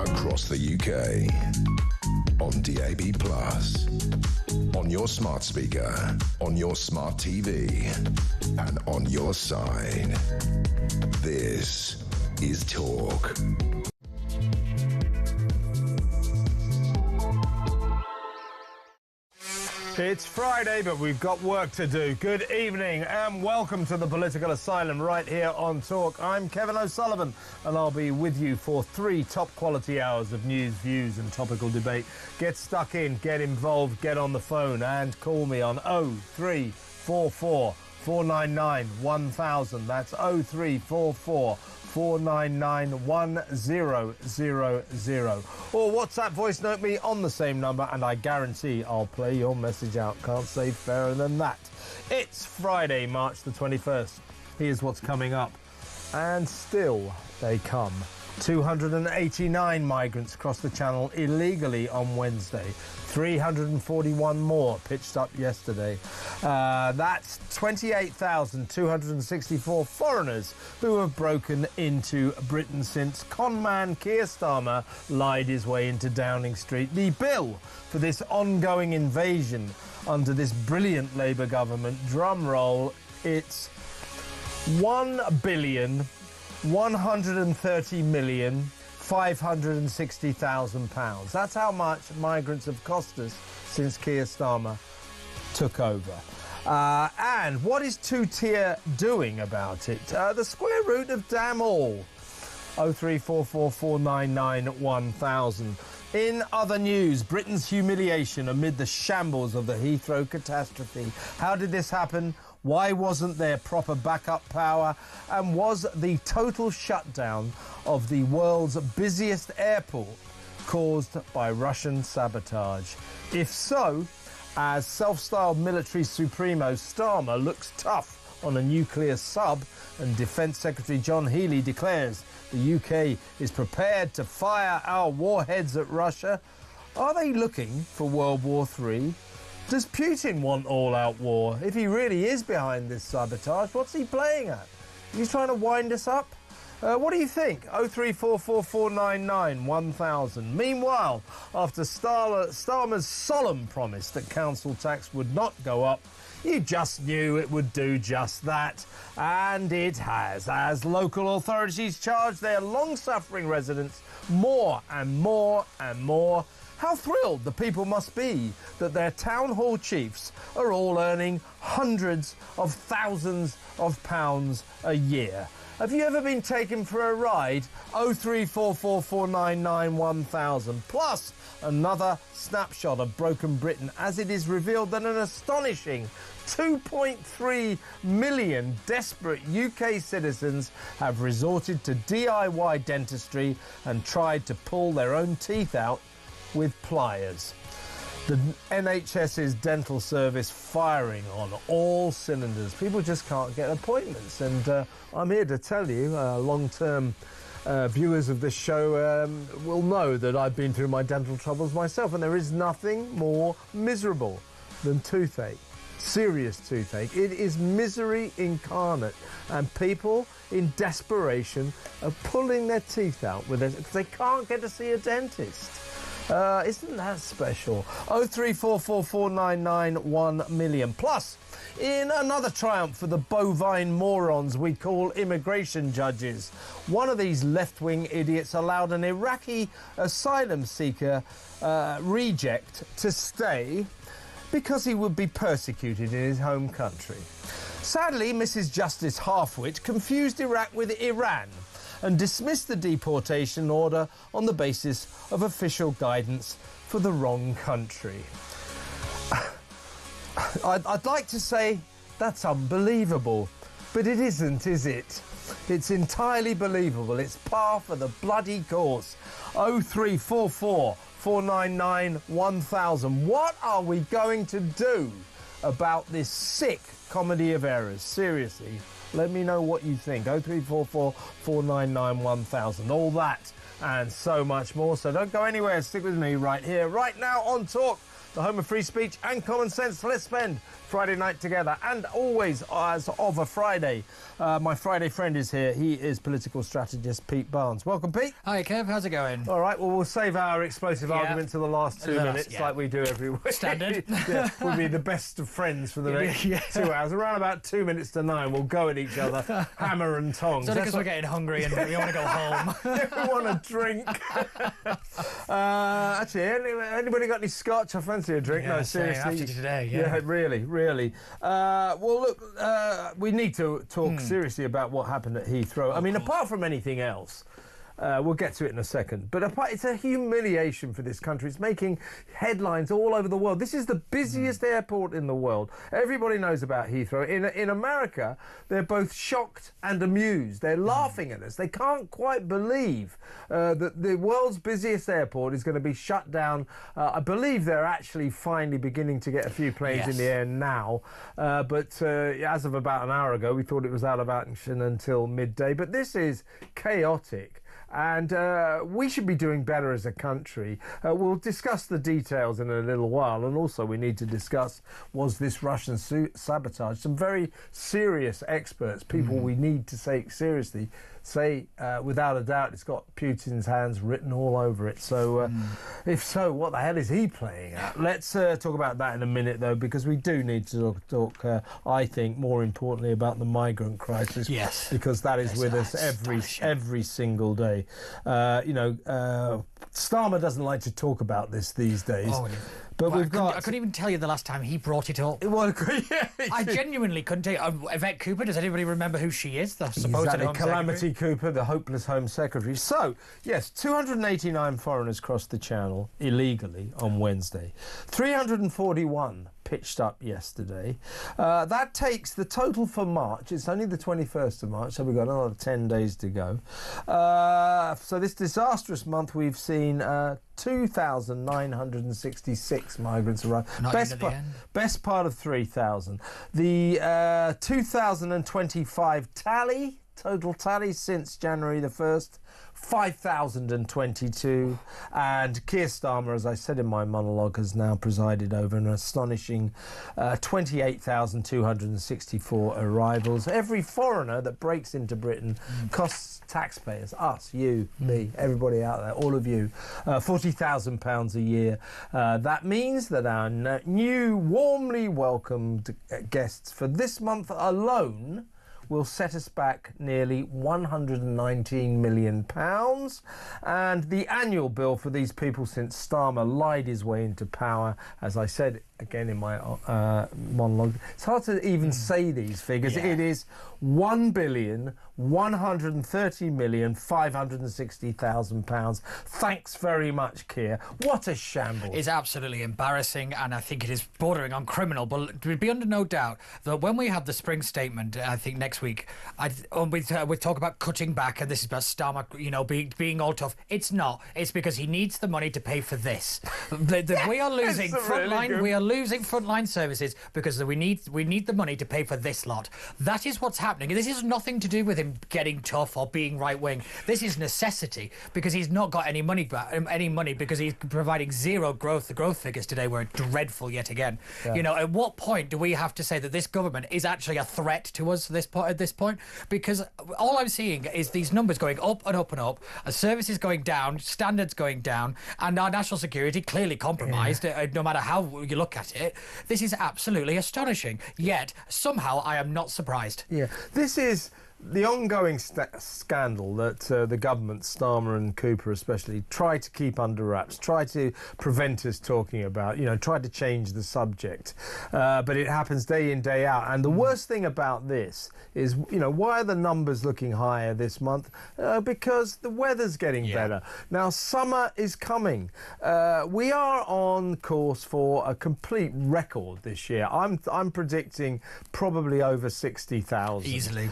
across the UK, on DAB+, on your smart speaker, on your smart TV, and on your side. This is Talk. It's Friday, but we've got work to do. Good evening and welcome to the Political Asylum right here on Talk. I'm Kevin O'Sullivan and I'll be with you for 3 top-quality hours of news, views and topical debate. Get stuck in, get involved, get on the phone and call me on 0344 499 1000. That's 0344 499 1000. Or WhatsApp voice note me on the same number and I guarantee I'll play your message out. Can't say fairer than that. It's Friday, March the 21st. Here's what's coming up. And still they come. 289 migrants crossed the channel illegally on Wednesday. 341 more pitched up yesterday. That's 28,264 foreigners who have broken into Britain since conman Keir Starmer lied his way into Downing Street. The bill for this ongoing invasion under this brilliant Labour government, drum roll, it's £1,130,560,000. That's how much migrants have cost us since Keir Starmer took over. And what is two-tier doing about it? The square root of damn all. 0344 499 1000. In other news, Britain's humiliation amid the shambles of the Heathrow catastrophe. How did this happen? Why wasn't there proper backup power? And was the total shutdown of the world's busiest airport caused by Russian sabotage? If so, as self-styled military supremo Starmer looks tough on a nuclear sub and Defence Secretary John Healey declares the UK is prepared to fire our warheads at Russia, are they looking for World War III? Does Putin want all-out war? If he really is behind this sabotage, what's he playing at? He's trying to wind us up? What do you think? 0344 499 1000. Meanwhile, after Starmer's solemn promise that council tax would not go up, you just knew it would do just that. And it has, as local authorities charge their long-suffering residents more and more and more. How thrilled the people must be that their town hall chiefs are all earning hundreds of thousands of pounds a year. Have you ever been taken for a ride? 0344 499 1000. Plus, another snapshot of broken Britain as it is revealed that an astonishing 2.3 million desperate UK citizens have resorted to DIY dentistry and tried to pull their own teeth out with pliers. The NHS's dental service firing on all cylinders. People just can't get appointments. And I'm here to tell you, long-term viewers of this show will know that I've been through my dental troubles myself, and there is nothing more miserable than toothache. Serious toothache. It is misery incarnate, and people in desperation are pulling their teeth out with it because they can't get to see a dentist. Isn't that special? 0344 499 1,000,000. Plus, in another triumph for the bovine morons we call immigration judges, one of these left-wing idiots allowed an Iraqi asylum seeker reject to stay because he would be persecuted in his home country. Sadly, Mrs. Justice Halfwit confused Iraq with Iran and dismissed the deportation order on the basis of official guidance for the wrong country. I'd like to say that's unbelievable, but it isn't, is it? It's entirely believable. It's par for the bloody course. 0344 499 1000. What are we going to do about this sick comedy of errors? Seriously, let me know what you think. 0344 499 1000. All that and so much more. So don't go anywhere. Stick with me right here, right now on Talk. the home of free speech and common sense. Let's spend Friday night together, and always as of a Friday. My Friday friend is here. He is political strategist Pete Barnes. Welcome, Pete. Hi, Kev. How's it going? All right, well, we'll save our explosive argument to the last 2 minutes, like we do every week. Standard. We'll be the best of friends for the next 2 hours. Around about 2 minutes to 9, we'll go at each other, hammer and tongs. It's only because we're getting hungry and we want to go home. We want a drink. Actually, anybody got any scotch? I fancy a drink. Yeah, no, seriously. After today, Yeah, really. Well, look, we need to talk seriously about what happened at Heathrow. I mean, apart from anything else, we'll get to it in a second. But it's a humiliation for this country. It's making headlines all over the world. This is the busiest airport in the world. Everybody knows about Heathrow. In America, they're both shocked and amused. They're laughing at us. They can't quite believe that the world's busiest airport is going to be shut down. I believe they're actually finally beginning to get a few planes in the air now. But as of about an hour ago, we thought it was out of action until midday. But this is chaotic. And we should be doing better as a country. We'll discuss the details in a little while. And also we need to discuss, was this Russian sabotage? Some very serious experts, people we need to take seriously, say without a doubt it's got Putin's hands written all over it. So if so, what the hell is he playing at? Let's talk about that in a minute, though, because we do need to talk, I think, more importantly about the migrant crisis. Yes. Because that is with us every single day. Starmer doesn't like to talk about this these days. But I couldn't even tell you the last time he brought it up. I genuinely couldn't tell you. Yvette Cooper, does anybody remember who she is? The supposed Home Calamity Secretary? Cooper, the hopeless Home Secretary. So, yes, 289 foreigners crossed the Channel illegally on Wednesday. 341 pitched up yesterday. That takes the total for March. It's only the 21st of March, so we've got another 10 days to go. So this disastrous month, we've seen 2,966 migrants arrive. Best part of 3,000. The 2025 total tally since January the 1st, 5,022. And Keir Starmer, as I said in my monologue, has now presided over an astonishing 28,264 arrivals. Every foreigner that breaks into Britain costs taxpayers, us, you, me, everybody out there, all of you, £40,000 a year. That means that our new warmly welcomed guests for this month alone will set us back nearly £119 million. And the annual bill for these people since Starmer lied his way into power, as I said again in my monologue, it's hard to even say these figures. It is £1,130,560,000. Thanks very much, Keir. What a shambles. It's absolutely embarrassing, and I think it is bordering on criminal. But we'd be under no doubt that when we have the spring statement, I think next week, we talk about cutting back, and this is about Starmer, being all tough. It's not. It's because he needs the money to pay for this. We are losing frontline. We are losing frontline services because we need the money to pay for this lot. That is what's happening. This has nothing to do with him getting tough or being right wing. This is necessity because he's not got any money because he's providing zero growth. The growth figures today were dreadful yet again. Yeah. At what point do we have to say that this government is actually a threat to us at this point? Because all I'm seeing is these numbers going up and up and up, services going down, standards going down, and our national security clearly compromised, no matter how you look at it. This is absolutely astonishing. Yet, somehow, I am not surprised. Yeah, this is the ongoing scandal that the government, Starmer and Cooper especially, try to keep under wraps, try to prevent us talking about, try to change the subject. But it happens day in, day out. And the worst thing about this is, why are the numbers looking higher this month? Because the weather's getting better. Now, summer is coming. We are on course for a complete record this year. I'm predicting probably over 60,000. Easily.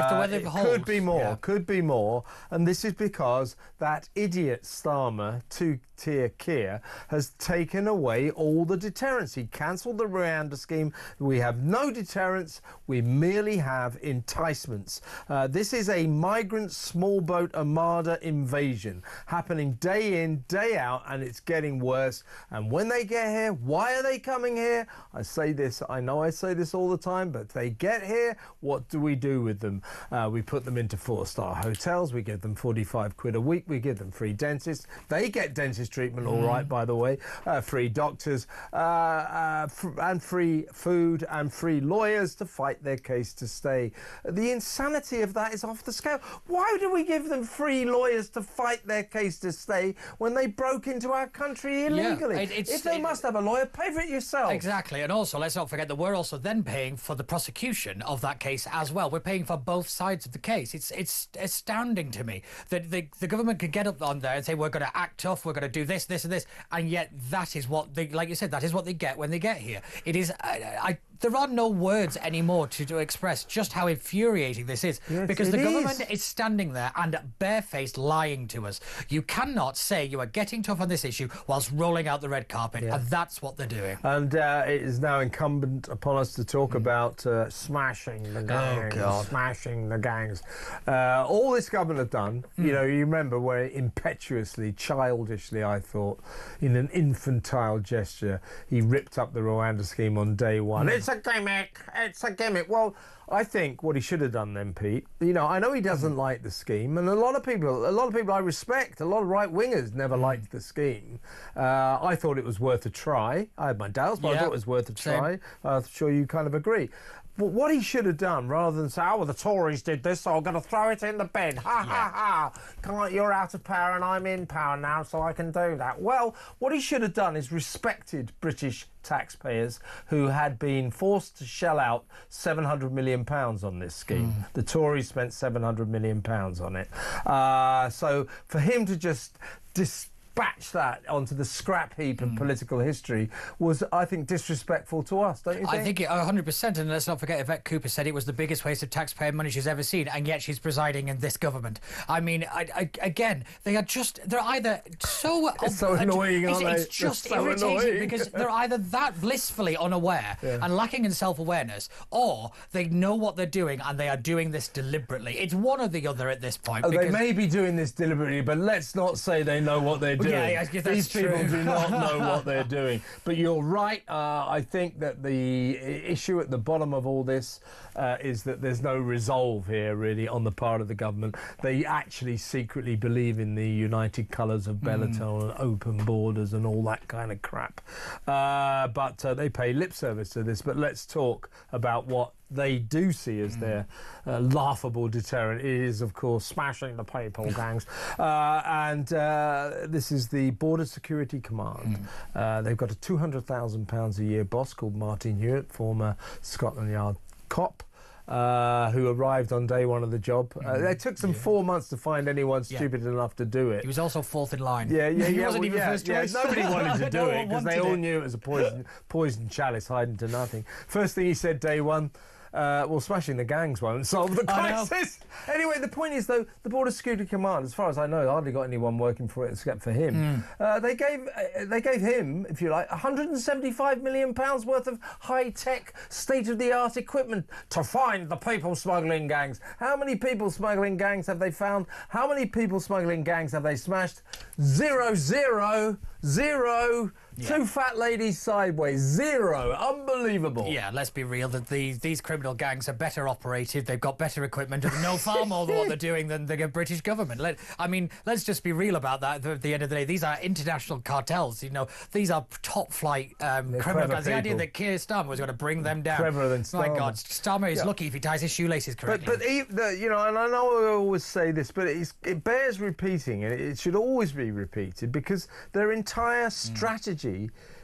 If the weather It holds, could be more, yeah. could be more. And this is because that idiot Starmer, two-tier Keir, has taken away all the deterrence. He cancelled the Rwanda scheme. We have no deterrence. We merely have enticements. This is a migrant small boat armada invasion happening day in, day out, and it's getting worse. And when they get here, why are they coming here? I say this, I know I say this all the time, but they get here, what do we do with them? We put them into 4-star hotels, we give them 45 quid a week, we give them free dentists. They get dentist treatment, all right, by the way, free doctors, and free food and free lawyers to fight their case to stay. The insanity of that is off the scale. Why do we give them free lawyers to fight their case to stay when they broke into our country illegally? If they must have a lawyer, pay for it yourself. Exactly, and also let's not forget that we're also then paying for the prosecution of that case as well. We're paying for both sides of the case. It's astounding to me that the government could get up on there and say we're going to act tough, we're going to do this, this, and this, and yet that is what they, like you said, that is what they get when they get here. It is. There are no words anymore to express just how infuriating this is, yes, because the government is standing there and barefaced lying to us. You cannot say you are getting tough on this issue whilst rolling out the red carpet, and that's what they're doing. And it is now incumbent upon us to talk about smashing the gangs. Oh, God. Smashing the gangs. All this government have done, you know, you remember where impetuously, childishly, I thought, in an infantile gesture, he ripped up the Rwanda scheme on day one. It's a gimmick. It's a gimmick. Well, I think what he should have done then, Pete, you know, I know he doesn't like the scheme, and a lot of people I respect, a lot of right-wingers never liked the scheme. I thought it was worth a try. I had my doubts, but I thought it was worth a try. I'm sure you kind of agree. But what he should have done, rather than say, oh, well, the Tories did this, so I'm going to throw it in the bin. Ha, ha, ha. You're out of power and I'm in power now, so I can do that. Well, what he should have done is respected British taxpayers who had been forced to shell out £700 million on this scheme. The Tories spent £700 million on it. So for him to just dispatch that onto the scrap heap of political history was, I think, disrespectful to us, don't you think? I think 100%, and let's not forget Yvette Cooper said it was the biggest waste of taxpayer money she's ever seen, and yet she's presiding in this government. I mean, again, they're either so... It's so annoying, aren't they? It's just so irritating annoying. because they're either that blissfully unaware and lacking in self-awareness, or they know what they're doing and they are doing this deliberately. It's one or the other at this point. They may be doing this deliberately, but let's not say they know what they're doing. Yeah, These people do not know what they're doing. But you're right. I think that the issue at the bottom of all this is that there's no resolve here, really, on the part of the government. They actually secretly believe in the united colours of Bellaton and open borders and all that kind of crap. But they pay lip service to this. But let's talk about what they do see as their laughable deterrent. It is, of course, smashing the people gangs. And this is the Border Security Command. They've got a £200,000 a year boss called Martin Hewitt, former Scotland Yard cop, who arrived on day one of the job. It took them 4 months to find anyone stupid enough to do it. He was also fourth in line. He wasn't even first choice. Nobody wanted to do No it one because they wanted all it. knew it was a poison chalice hiding to nothing. First thing he said day one, well, smashing the gangs won't solve the crisis. Anyway, the point is, though, the Border Security Command, as far as I know, hardly got anyone working for it except for him. They gave him, if you like, £175 million worth of high-tech, state-of-the-art equipment to find the people smuggling gangs. How many people smuggling gangs have they found? How many people smuggling gangs have they smashed? Zero, zero, zero. Two fat ladies sideways. Zero. Unbelievable. Yeah, let's be real, that these criminal gangs are better operated, they've got better equipment, and know far more than what they're doing than the British government. Let's just be real about that. At the end of the day, these are international cartels, you know, these are top-flight criminal gangs. The idea that Keir Starmer was going to bring them down. Cleverer than Starmer. My God, Starmer is lucky if he ties his shoelaces correctly. But you know, and I know I always say this, but it bears repeating, and it should always be repeated, because their entire strategy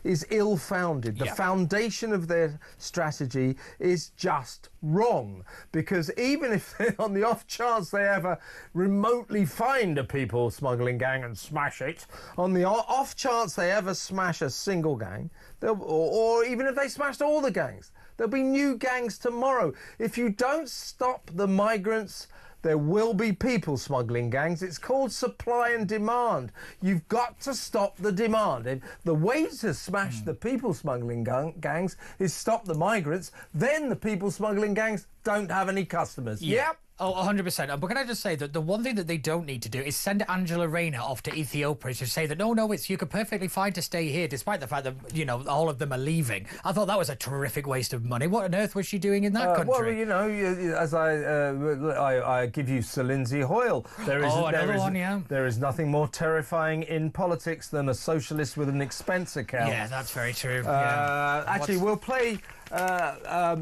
is ill-founded. The foundation of their strategy is just wrong, because even if on the off chance they ever remotely find a people smuggling gang and smash it, on the off chance they ever smash a single gang, or even if they smashed all the gangs, There'll be new gangs tomorrow. If you don't stop the migrants, there will be people smuggling gangs. It's called supply and demand. You've got to stop the demand. The way to smash the people smuggling gangs is stop the migrants. Then the people smuggling gangs don't have any customers. Yeah. Yep. Oh, 100%. But can I just say that the one thing that they don't need to do is send Angela Rayner off to Ethiopia to say that, no, you could perfectly fine to stay here, despite the fact that, you know, all of them are leaving. I thought that was a terrific waste of money. What on earth was she doing in that country? Well, you know, as I give you Sir Lindsay Hoyle. There is nothing more terrifying in politics than a socialist with an expense account. Yeah, that's very true. Actually, we'll play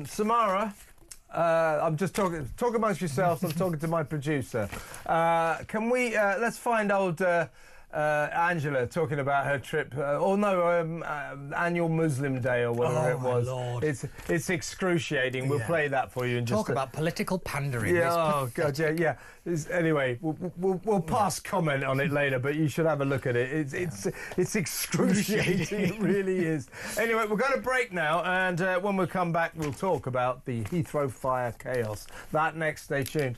Samara. I'm just talking amongst yourselves. I'm talking to my producer. Can we let's find old Angela talking about her trip, annual Muslim Day or whatever it was. Lord. It's excruciating. We'll play that for you. And talk about political pandering. Yeah. Oh God. Yeah. Anyway, we'll pass comment on it later, but you should have a look at it. It's excruciating. It really is. Anyway, we're going to break now, and when we come back, we'll talk about the Heathrow fire chaos. That next. Stay tuned.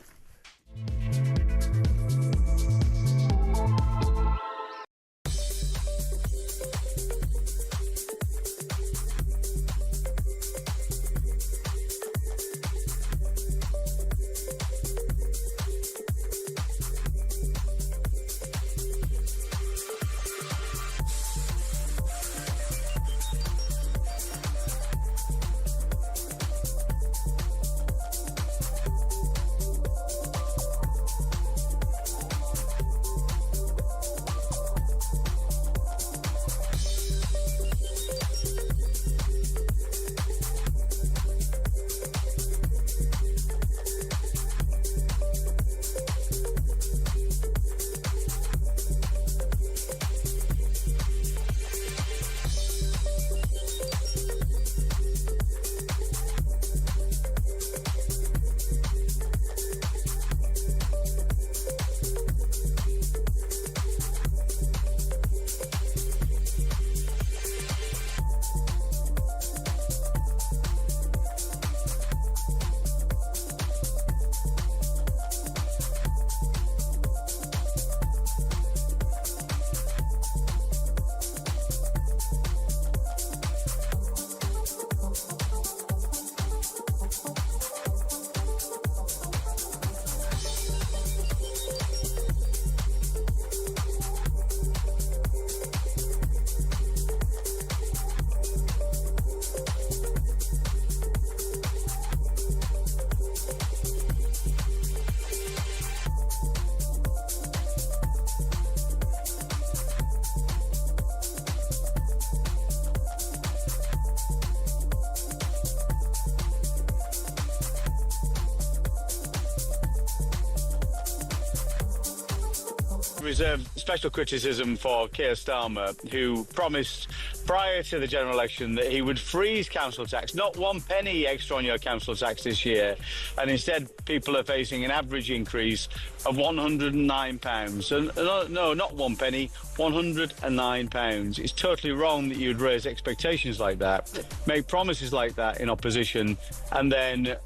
Reserve special criticism for Keir Starmer, who promised prior to the general election that he would freeze council tax, not 1 penny extra on your council tax this year, and instead people are facing an average increase of £109. And no, not 1 penny, £109. It's totally wrong that you'd raise expectations like that, make promises like that in opposition, and then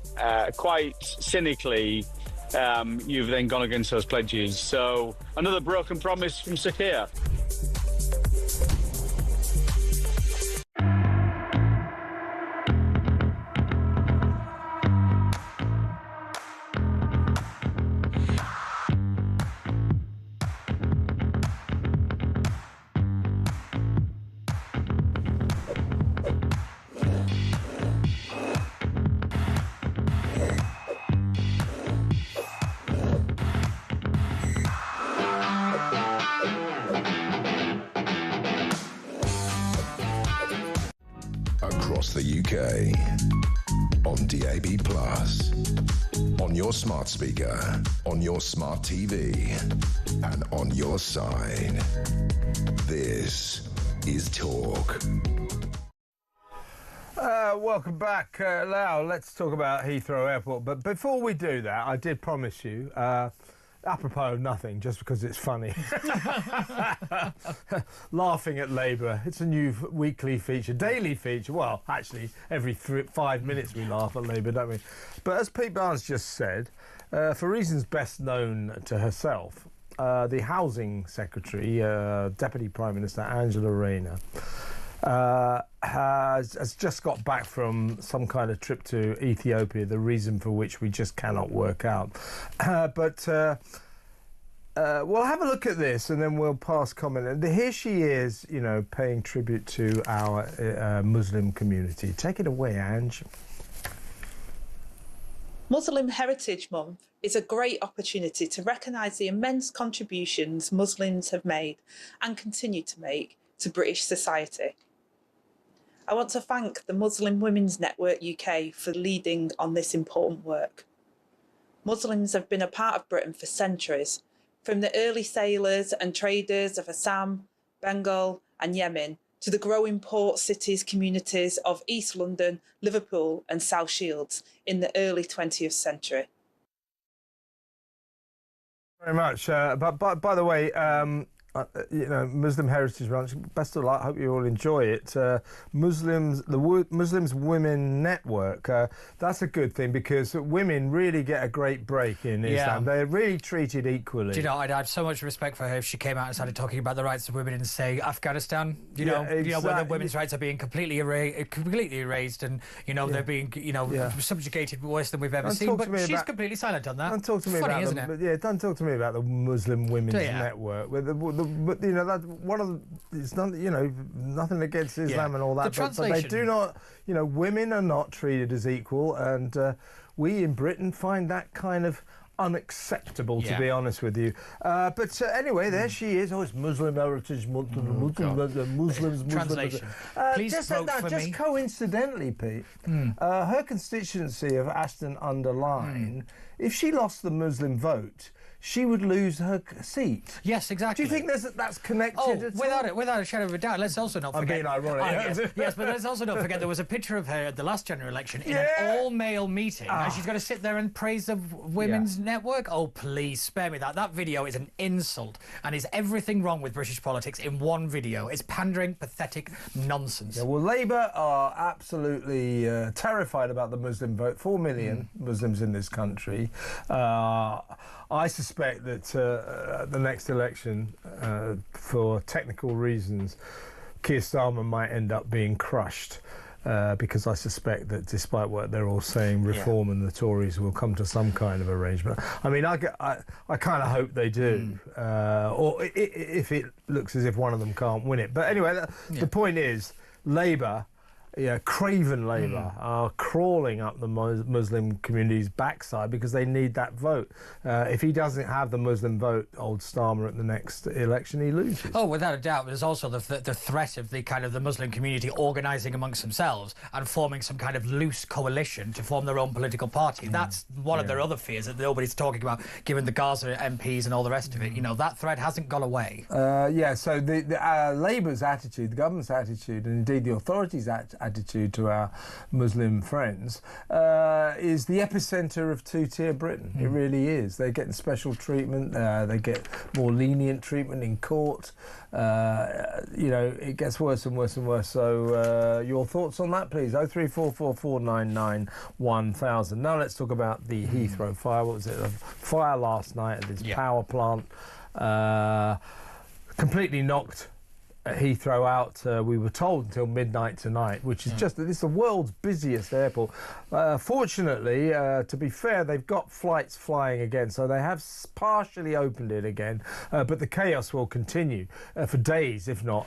quite cynically you've then gone against those pledges. So another broken promise from Sir Keir. Across the UK, on DAB+, on your smart speaker, on your smart TV, and on your side. This is Talk. Welcome back, Lau. Let's talk about Heathrow Airport. But before we do that, I did promise you, apropos of nothing, just because it's funny. Laughing at Labour. It's a new weekly feature, daily feature. Well, actually, every 5 minutes we laugh at Labour, don't we? But as Pete Barnes just said, for reasons best known to herself, the Housing Secretary, Deputy Prime Minister Angela Rayner, has just got back from some kind of trip to Ethiopia, the reason for which we just cannot work out. But we'll have a look at this and then we'll pass comment. And here she is, you know, paying tribute to our Muslim community. Take it away, Ange. Muslim Heritage Month is a great opportunity to recognise the immense contributions Muslims have made and continue to make to British society. I want to thank the Muslim Women's Network UK for leading on this important work. Muslims have been a part of Britain for centuries, from the early sailors and traders of Assam, Bengal and Yemen to the growing port cities communities of East London, Liverpool and South Shields in the early 20th century. Very much. But by the way, you know, Muslim Heritage Month, best of luck. Hope you all enjoy it. Muslims Women Network, that's a good thing because women really get a great break in Islam. They're really treated equally. Do you know, I'd have so much respect for her if she came out and started talking about the rights of women in, say, Afghanistan. You know, where the women's rights are being completely erased, and you know they're being, you know, subjugated worse than we've ever seen. But she's completely silent on that. Don't talk to me Funny, about isn't it? Yeah, don't talk to me about the Muslim Women's Network. But you know, that one of the, it's not, you know, nothing against Islam and all that, but they do not, you know, women are not treated as equal, and we in Britain find that kind of unacceptable, to be honest with you. But anyway, there she is. Oh, it's Muslim Heritage Month. Muslims. Translation. Please vote for me. Just coincidentally, Pete, her constituency of Ashton-under-Lyne, if she lost the Muslim vote, she would lose her seat. Yes, exactly. Do you think that's connected at all? Without a shadow of a doubt. Let's also not forget... I'm being ironic. Yes, but let's also not forget there was a picture of her at the last general election in an all-male meeting, and she's got to sit there and praise the Women's Network. Oh, please, spare me that. That video is an insult and is everything wrong with British politics in one video. It's pandering, pathetic nonsense. Yeah, well, Labour are absolutely terrified about the Muslim vote. 4 million Muslims in this country. I suspect that the next election, for technical reasons, Keir Starmer might end up being crushed. Because I suspect that despite what they're all saying, Reform and the Tories will come to some kind of arrangement. I mean, I kind of hope they do, or if it looks as if one of them can't win it. But anyway, the point is, Labour, craven Labour, are crawling up the Muslim community's backside because they need that vote. If he doesn't have the Muslim vote, old Starmer, at the next election, he loses. Oh, without a doubt. There's also the threat of the Muslim community organising amongst themselves and forming some kind of loose coalition to form their own political party. That's one of their other fears that nobody's talking about, given the Gaza MPs and all the rest of it. You know, that threat hasn't gone away. So the Labour's attitude, the government's attitude, and indeed the authorities' attitude to our Muslim friends is the epicenter of two-tier Britain. It really is. They're getting special treatment. They get more lenient treatment in court. You know, it gets worse and worse and worse. So your thoughts on that, please? 03444991000. Now let's talk about the Heathrow fire. What was it? A fire last night at this power plant. Completely knocked Heathrow out, we were told, until midnight tonight, which is this is the world's busiest airport. Fortunately, to be fair, they've got flights flying again, so they have partially opened it again, but the chaos will continue for days, if not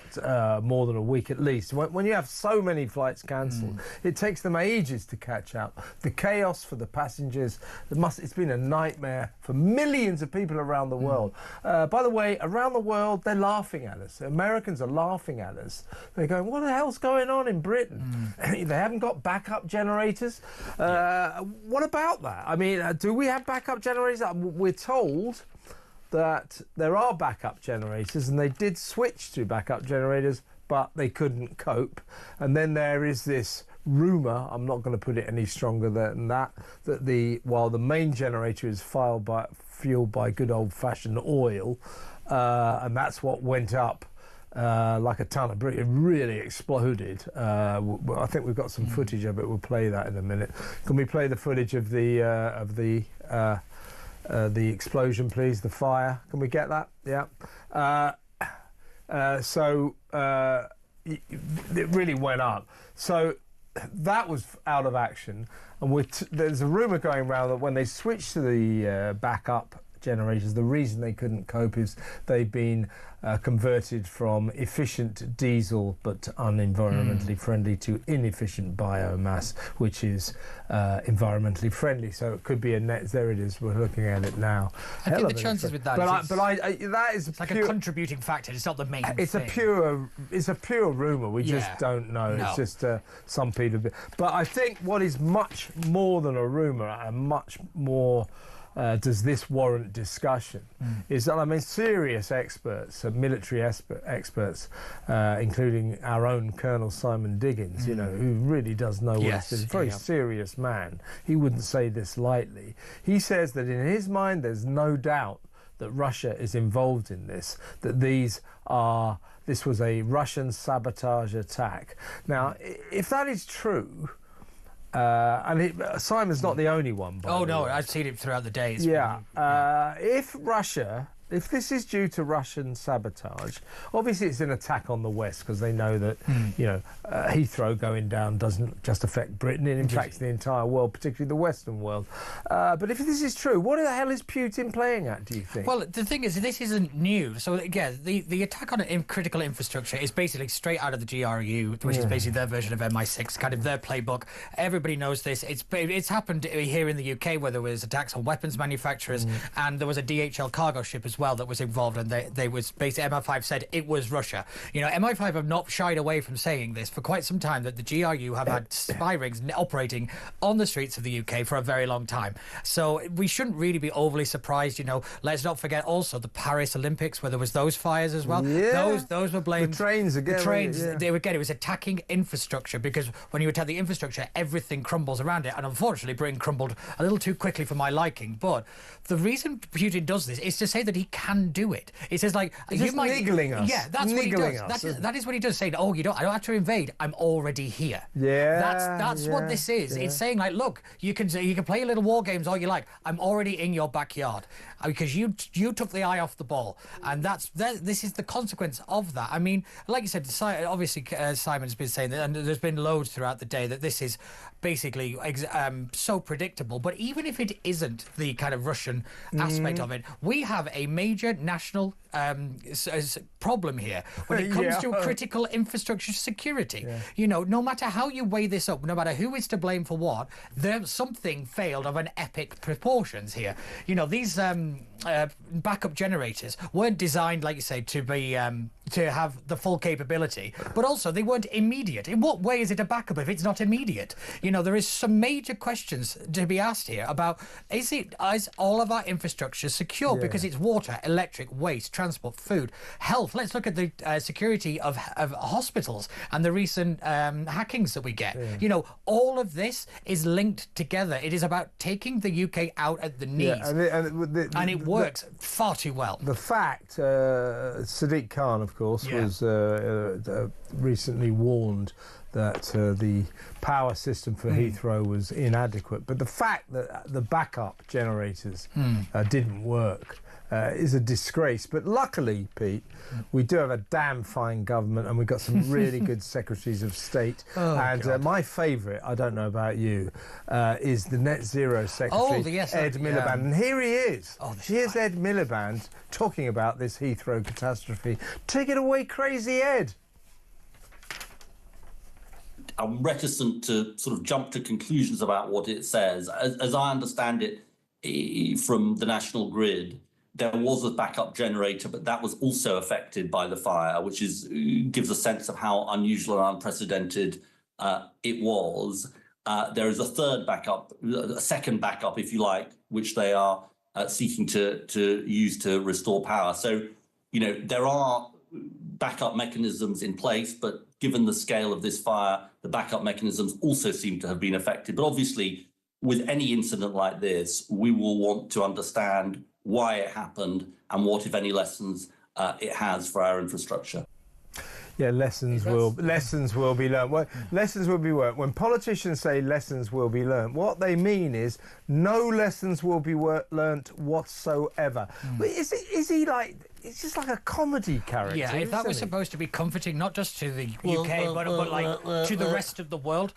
more than a week at least. When you have so many flights cancelled, it takes them ages to catch up. The chaos for the passengers, it's been a nightmare for millions of people around the world. By the way, around the world, they're laughing at us. Americans are laughing at us. They're going, what the hell's going on in Britain? They haven't got backup generators. What about that? I mean, do we have backup generators? We're told that there are backup generators, and they did switch to backup generators, but they couldn't cope. And then there is this rumour, I'm not going to put it any stronger than that, while the main generator is fueled by good old-fashioned oil, and that's what went up like a ton of bricks. It really exploded. I think we've got some footage of it. We'll play that in a minute. Can we play the footage of the explosion, please? The fire. Can we get that? Yeah. It really went up. So that was out of action, and there's a rumour going around that when they switched to the backup generators, the reason they couldn't cope is they've been converted from efficient diesel but unenvironmentally friendly to inefficient biomass, which is environmentally friendly. So it could be a net. There it is. We're looking at it now. I think the chances with that, that is it's like a contributing factor. It's not the main. It's thing. It's a pure rumour. We just don't know. No. It's just some people. But I think what is much more than a rumour and much more. Does this warrant discussion? Is that, I mean, serious experts, military experts, including our own Colonel Simon Diggins, you know, who really does know what it is. A very serious man. He wouldn't say this lightly. He says that in his mind, there's no doubt that Russia is involved in this, that this was a Russian sabotage attack. Now, if that is true, Simon's not the only one. I've seen it throughout the days. If this is due to Russian sabotage, obviously it's an attack on the West because they know that Heathrow going down doesn't just affect Britain, it impacts the entire world, particularly the Western world. But if this is true, what the hell is Putin playing at, do you think? Well, the thing is, this isn't new. So again, the attack on critical infrastructure is basically straight out of the GRU, which is basically their version of MI6, kind of their playbook. Everybody knows this. It's happened here in the UK where there was attacks on weapons manufacturers, and there was a DHL cargo ship as well that was involved, and they was basically MI5 said it was Russia. You know, MI5 have not shied away from saying this for quite some time, that the GRU have had spy rings operating on the streets of the UK for a very long time. So we shouldn't really be overly surprised. You know, let's not forget also the Paris Olympics where there was those fires as well. Yeah. Those were blamed. The trains again. The trains. They were again. It was attacking infrastructure, because when you attack the infrastructure, everything crumbles around it. And unfortunately, Britain crumbled a little too quickly for my liking. But the reason Putin does this is to say that he can do it. It says like you might niggling us. Yeah, that's niggling what he does. That is what he does. Saying, oh, I don't have to invade. I'm already here. Yeah, that's what this is. It's saying like, look, you can play your little war games all you like. I'm already in your backyard because you took the eye off the ball, and this is the consequence of that. I mean, like you said, obviously Simon's been saying that, and there's been loads throughout the day that this is basically so predictable. But even if it isn't the kind of Russian aspect of it, we have a major national problem here when it comes to critical infrastructure security. You know, no matter how you weigh this up, no matter who is to blame for what, something failed of an epic proportions here. You know, these backup generators weren't designed, like you say, to be to have the full capability, but also they weren't immediate. In what way is it a backup if it's not immediate? You know, there is some major questions to be asked here about is all of our infrastructure secure? Because it's water, electric, waste, transport, food, health. Let's look at the security of hospitals and the recent hackings that we get. You know, all of this is linked together. It is about taking the UK out at the knees, and it works far too well. The fact, Sadiq Khan, of course, was recently warned that the power system for Heathrow was inadequate. But the fact that the backup generators didn't work is a disgrace. But luckily, Pete, we do have a damn fine government, and we've got some really good secretaries of state. My favourite, I don't know about you, is the Net Zero Secretary, Ed Miliband. And here he is. Here's Ed Miliband talking about this Heathrow catastrophe. Take it away, crazy Ed. I'm reticent to sort of jump to conclusions about what it says. As I understand it, from the national grid, there was a backup generator, but that was also affected by the fire, which gives a sense of how unusual and unprecedented it was. There is a third backup, a second backup, if you like, which they are seeking to use to restore power. So, you know, there are backup mechanisms in place, but given the scale of this fire, the backup mechanisms also seem to have been affected. But obviously, with any incident like this, we will want to understand why it happened, and what, if any, lessons it has for our infrastructure. Yeah, lessons will be learned. Well, lessons will be learned. When politicians say lessons will be learned, what they mean is no lessons will be learnt whatsoever. But is he like? It's just like a comedy character. Yeah, if that was supposed to be comforting, not just to the UK, but like to the rest of the world,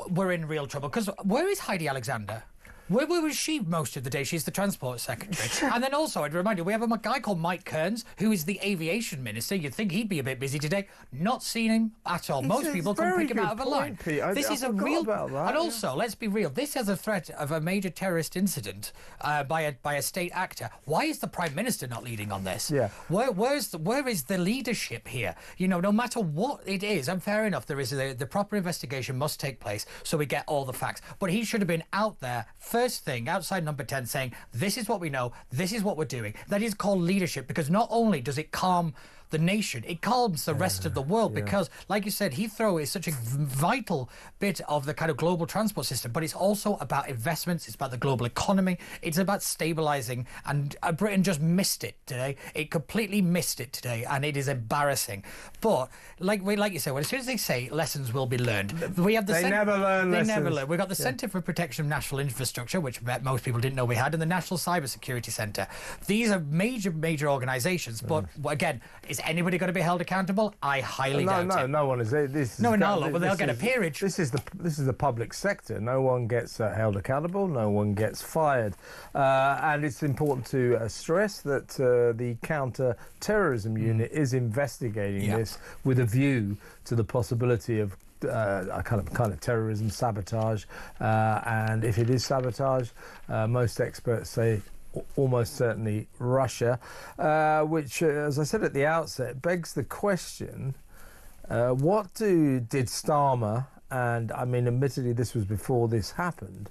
we're in real trouble. Because where is Heidi Alexander? Where was she most of the day? She's the Transport Secretary. And then also, I'd remind you, we have a guy called Mike Kearns, who is the Aviation Minister. You'd think he'd be a bit busy today. Not seen him at all. Most people can pick him out of a line. This is a real... And also, let's be real, this is a threat of a major terrorist incident by a state actor. Why is the Prime Minister not leading on this? Yeah. Where is the leadership here? You know, no matter what it is, and fair enough, there is the proper investigation must take place so we get all the facts. But he should have been out there first thing outside number 10 saying, this is what we know, this is what we're doing. That is called leadership, because not only does it calm the nation, it calms the rest of the world, because like you said, Heathrow is such a vital bit of the kind of global transport system, but it's also about investments, it's about the global economy, it's about stabilizing, and Britain just missed it today. It completely missed it today, and it is embarrassing. But like you say, well, as soon as they say lessons will be learned, we have they never learn lessons. We've got the Centre for Protection of National Infrastructure, which most people didn't know we had, and the National Cyber Security Centre. These are major organisations, but again, is anybody going to be held accountable? I highly doubt it. No one is. But they'll get a peerage. This is the public sector. No one gets held accountable. No one gets fired. And it's important to stress that the counter-terrorism unit is investigating this with a view to the possibility of a kind of terrorism sabotage. And if it is sabotage, most experts say almost certainly Russia, which, as I said at the outset, begs the question, what did Starmer, and I mean, admittedly this was before this happened,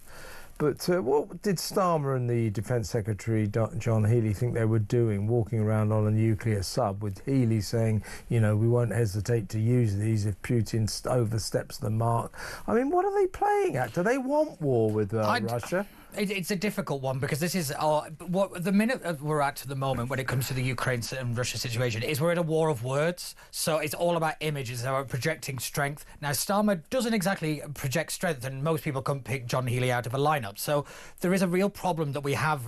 but what did Starmer and the Defence Secretary, John Healey, think they were doing, walking around on a nuclear sub, with Healey saying, you know, we won't hesitate to use these if Putin oversteps the mark? I mean, what are they playing at? Do they want war with Russia? It's a difficult one, because this is what the minute we're at the moment when it comes to the Ukraine and Russia situation is we're in a war of words. So it's all about images, it's about projecting strength. Now, Starmer doesn't exactly project strength, and most people can't pick John Healey out of a lineup. So there is a real problem that we have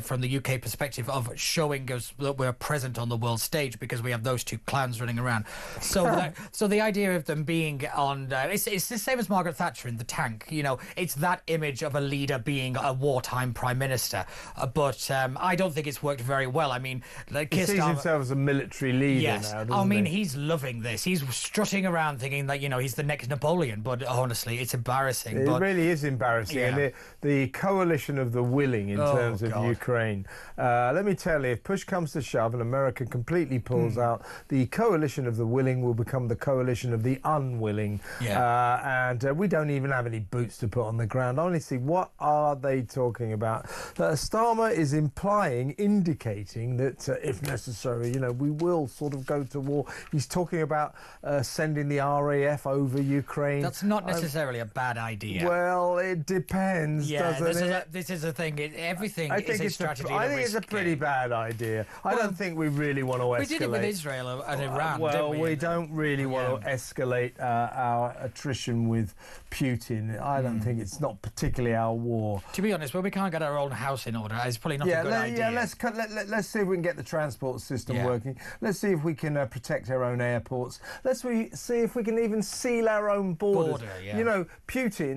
from the UK perspective of showing us that we're present on the world stage, because we have those two clowns running around. So so the idea of them being on it's the same as Margaret Thatcher in The Tank. You know, it's that image of a leader being a wartime prime minister, but I don't think it's worked very well. I mean, like, he sees himself as a military leader now, doesn't he? He's loving this. He's strutting around thinking that, you know, he's the next Napoleon, but honestly, it's embarrassing. It really is embarrassing. Yeah. And the coalition of the willing in terms of Ukraine, let me tell you, if push comes to shove and America completely pulls out, the coalition of the willing will become the coalition of the unwilling. And we don't even have any boots to put on the ground. Honestly, what are they talking about? Starmer is indicating that if necessary, you know, we will sort of go to war. He's talking about sending the RAF over Ukraine. That's not necessarily a bad idea. Well, it depends, doesn't it? This is a thing. Everything I think is a strategy. I think it's a pretty bad idea. I don't think we really want to escalate. We did it with Israel and Iran, well, didn't we? We don't really want to escalate our attrition with Putin. I don't think it's not particularly our war. To be honest, when we can't get our own house in order, it's probably not a good idea. Let's see if we can get the transport system working. Let's see if we can protect our own airports. Let's see if we can even seal our own borders. You know, Putin,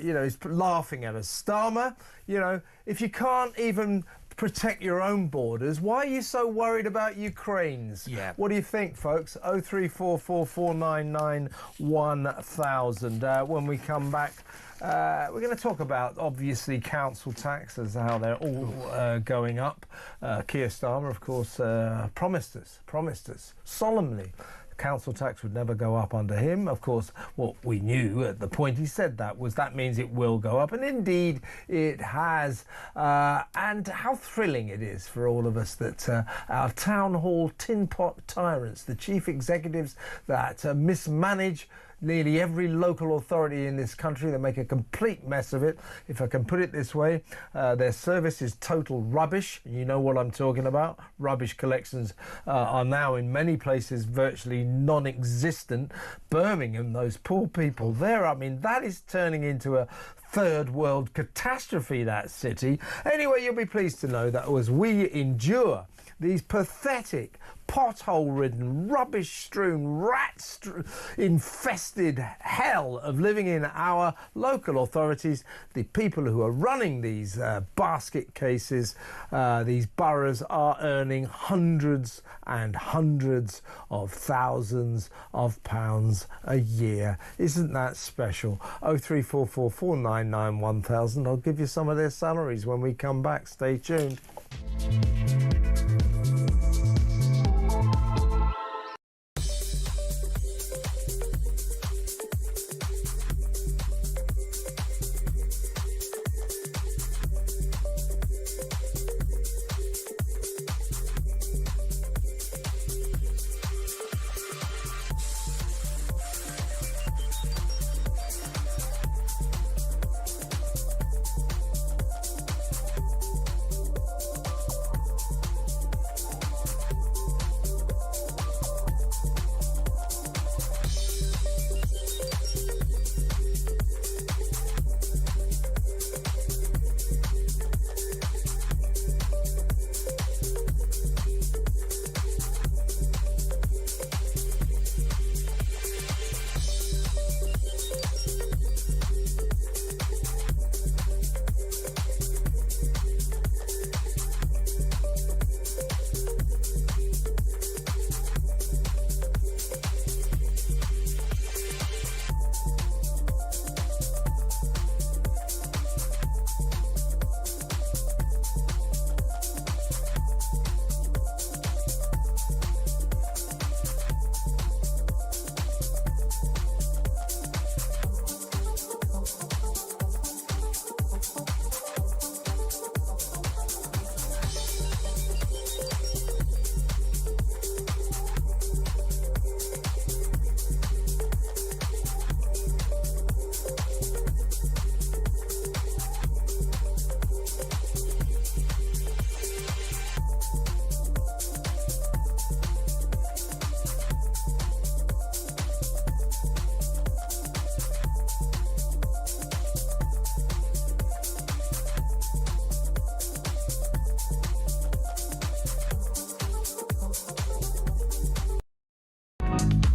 you know, is laughing at us. Starmer, you know, if you can't even protect your own borders, why are you so worried about Ukraine's? What do you think, folks? 0344499 1000. When we come back, we're going to talk about, obviously, council taxes, how they're all going up. Keir Starmer, of course, promised us solemnly council tax would never go up under him. Of course, what we knew at the point he said that means it will go up, and indeed it has. And how thrilling it is for all of us that our town hall tin pot tyrants, the chief executives that mismanage nearly every local authority in this country. They make a complete mess of it, if I can put it this way. Their service is total rubbish. You know what I'm talking about. Rubbish collections are now in many places virtually non-existent. Birmingham, those poor people there, I mean, that is turning into a third world catastrophe, that city. Anyway, you'll be pleased to know that as we endure these pathetic, pothole-ridden, rubbish-strewn, rat-infested hell of living in our local authorities, the people who are running these basket cases, these boroughs, are earning hundreds and hundreds of thousands of pounds a year. Isn't that special? 0344 499 1000. I'll give you some of their salaries when we come back. Stay tuned.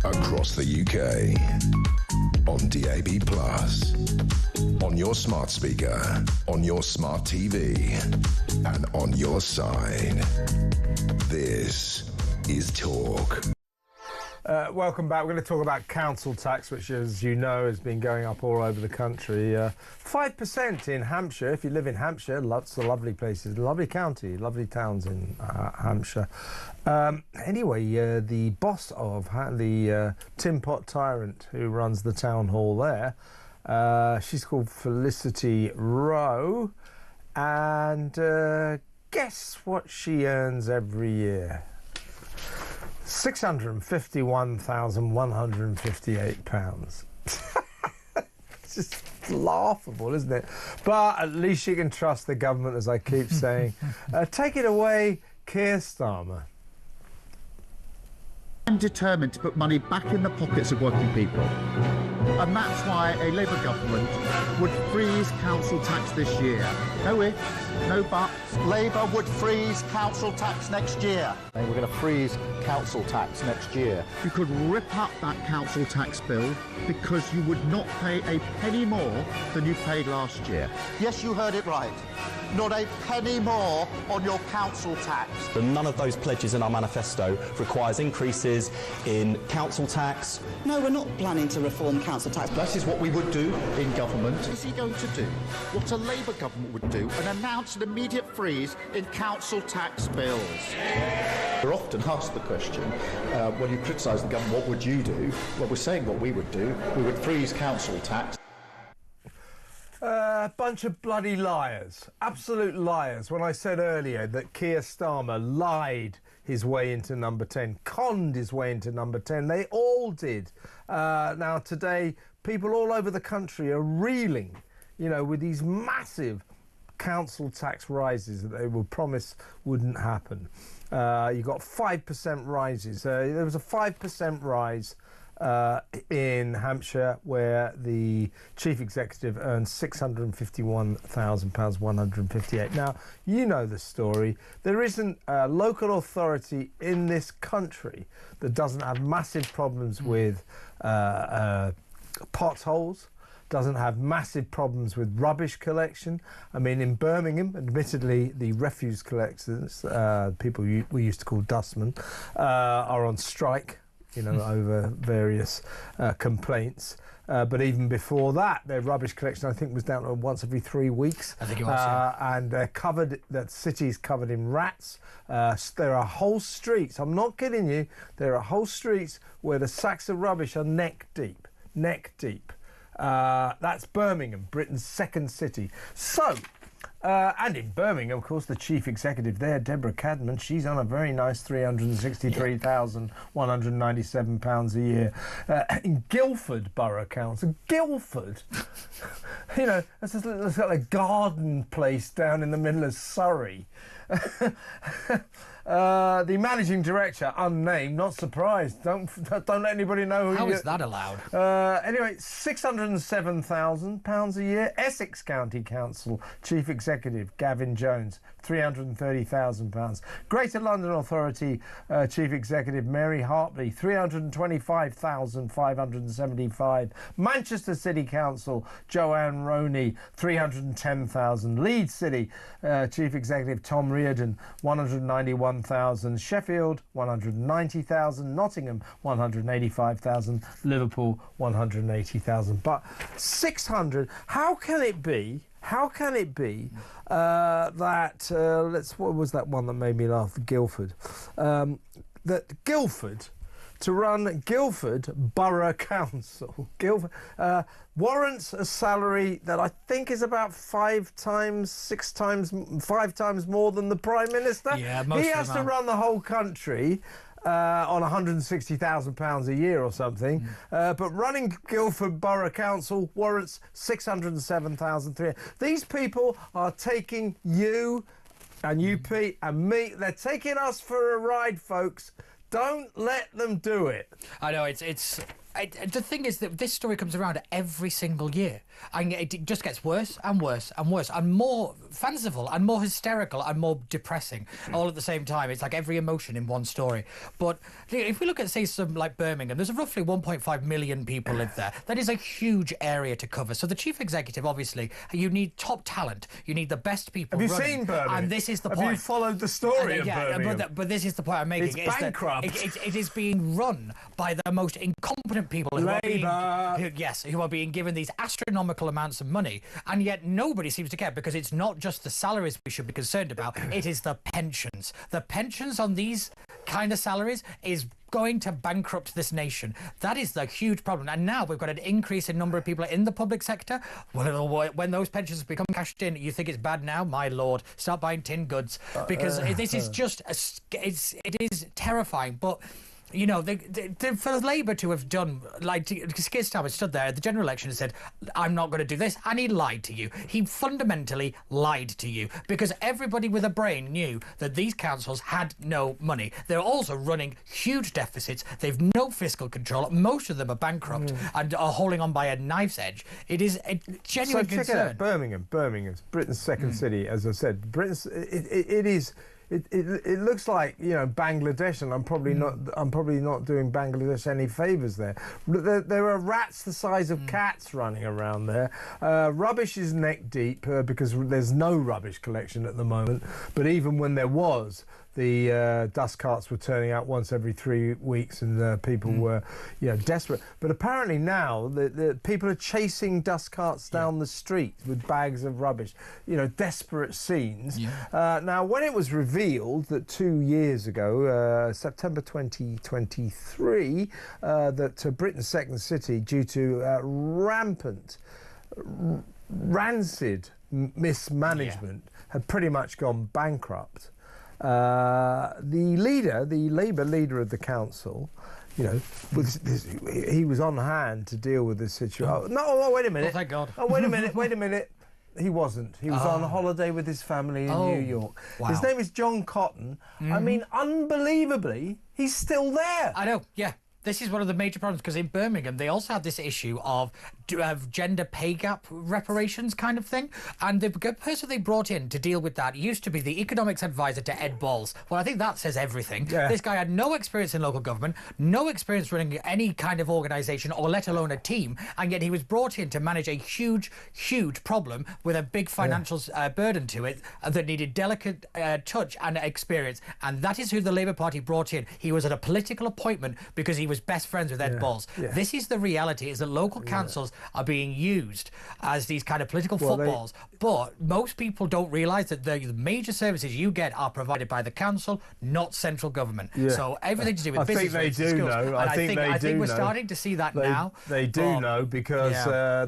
Across the UK, on DAB+, on your smart speaker, on your smart TV, and on your side. This is Talk. Welcome back. We're going to talk about council tax, which, as you know, has been going up all over the country. 5% in Hampshire. If you live in Hampshire, lots of lovely places, lovely county, lovely towns in Hampshire. Anyway, the boss of the Tin Pot Tyrant, who runs the town hall there, she's called Felicity Rowe, and guess what she earns every year? £651,158. It's just laughable, isn't it? But at least you can trust the government, as I keep saying. Take it away, Keir Starmer. I'm determined to put money back in the pockets of working people. And that's why a Labour government would freeze council tax this year. No ifs, no buts. Labour would freeze council tax next year. We're going to freeze council tax next year. You could rip up that council tax bill because you would not pay a penny more than you paid last year. Yes, you heard it right. Not a penny more on your council tax. None of those pledges in our manifesto requires increases in council tax. No, we're not planning to reform council tax. That is what we would do in government. What is he going to do? What a Labour government would do and announce an immediate freeze in council tax bills. We're often asked the question, when you criticise the government, what would you do? Well, we're saying what we would do. We would freeze council tax. Bunch of bloody liars, absolute liars. When I said earlier that Keir Starmer lied his way into number 10, conned his way into number 10. They all did. Now, today, people all over the country are reeling, you know, with these massive council tax rises that they were promised wouldn't happen. You got 5% rises. There was a 5% rise in Hampshire, where the chief executive earned £651,000, 158. Now, you know the story. There isn't a local authority in this country that doesn't have massive problems with potholes, doesn't have massive problems with rubbish collection. I mean, in Birmingham, admittedly, the refuse collectors, people we used to call dustmen, are on strike, you know, over various complaints. But even before that, their rubbish collection, I think, was down to once every 3 weeks. I think it was, yeah. And they're covered, that city's covered in rats. There are whole streets, I'm not kidding you, there are whole streets where the sacks of rubbish are neck deep. That's Birmingham, Britain's second city. So, and in Birmingham, of course, the chief executive there, Deborah Cadman, she's on a very nice £363,197 a year. In Guildford Borough Council, Guildford, you know, that's like a garden place down in the middle of Surrey. The managing director, unnamed, not surprised. Don't let anybody know who. How is that allowed? Anyway, £607,000 a year. Essex County Council chief executive Gavin Jones, £330,000. Greater London Authority chief executive Mary Hartley, £325,575. Manchester City Council Joanne Roney, £310,000. Leeds City chief executive Tom Reardon, £191,000. Sheffield, £190,000. Nottingham, £185,000. Liverpool, £180,000. But 600. How can it be? That what was that one that made me laugh? Guildford. That Guildford, to run Guildford Borough Council, Guildford, warrants a salary that I think is about 5 times more than the Prime Minister. Yeah, most he of has them to are. run the whole country on £160,000 a year or something. But running Guildford Borough Council warrants £607,300. These people are taking you and you, Pete, and me. They're taking us for a ride, folks. Don't let them do it. I know, the thing is that this story comes around every single year, and it just gets worse and worse and worse, and more fanciful and more hysterical and more depressing all at the same time. It's like every emotion in one story. But if we look at, say, some like Birmingham, there's roughly 1.5 million people live there. That is a huge area to cover. So the chief executive, obviously, you need top talent. You need the best people. Have you running. seen Birmingham? And this is the point. Have you followed the story of Birmingham? But this is the point I'm making. It's bankrupt. It is being run by the most incompetent people who are being given these astronomical amounts of money, and yet nobody seems to care, because it's not just the salaries we should be concerned about, it is the pensions. The pensions on these kind of salaries is going to bankrupt this nation. That is the huge problem. And now we've got an increase in number of people in the public sector. Well, when those pensions become cashed in, you think it's bad now? My lord, start buying tin goods, because this is just it is terrifying. But you know, for Labour to have done, like, Keir Starmer stood there at the general election and said, I'm not going to do this, and he lied to you. He fundamentally lied to you, because everybody with a brain knew that these councils had no money. They're also running huge deficits. They've no fiscal control. Most of them are bankrupt and are holding on by a knife's edge. It is a genuine concern. So check it out, Birmingham's Britain's second city, as I said. It looks like, you know, Bangladesh, and I'm probably not doing Bangladesh any favours there. There are rats the size of cats running around there. Rubbish is neck deep because there's no rubbish collection at the moment. But even when there was, the dust carts were turning out once every 3 weeks, and people were, you know, desperate. But apparently now the people are chasing dust carts down the street with bags of rubbish. You know, desperate scenes. Yeah. Now, when it was revealed that 2 years ago, September 2023, that Britain's second city, due to rampant, rancid mismanagement, had pretty much gone bankrupt. the Labour leader of the council, you know, he was on hand to deal with this situation. No, wait a minute. Oh, thank God. Oh, wait a minute. He wasn't. He was on holiday with his family in New York. Wow. His name is John Cotton. I mean, unbelievably, he's still there. I know, yeah. This is one of the major problems, because in Birmingham they also have this issue of gender pay gap reparations kind of thing, and the person they brought in to deal with that used to be the economics advisor to Ed Balls. Well, I think that says everything. Yeah. This guy had no experience in local government, no experience running any kind of organisation, or let alone a team, and yet he was brought in to manage a huge problem with a big financial burden to it that needed delicate touch and experience, and that is who the Labour Party brought in. He was at a political appointment because he was best friends with Ed Balls. Yeah. This is the reality, is that local councils are being used as these kind of political footballs, but most people don't realise that the major services you get are provided by the council, not central government. Yeah. So everything to do with business rates, I think they do know. I think we're starting to see that now. They do know, because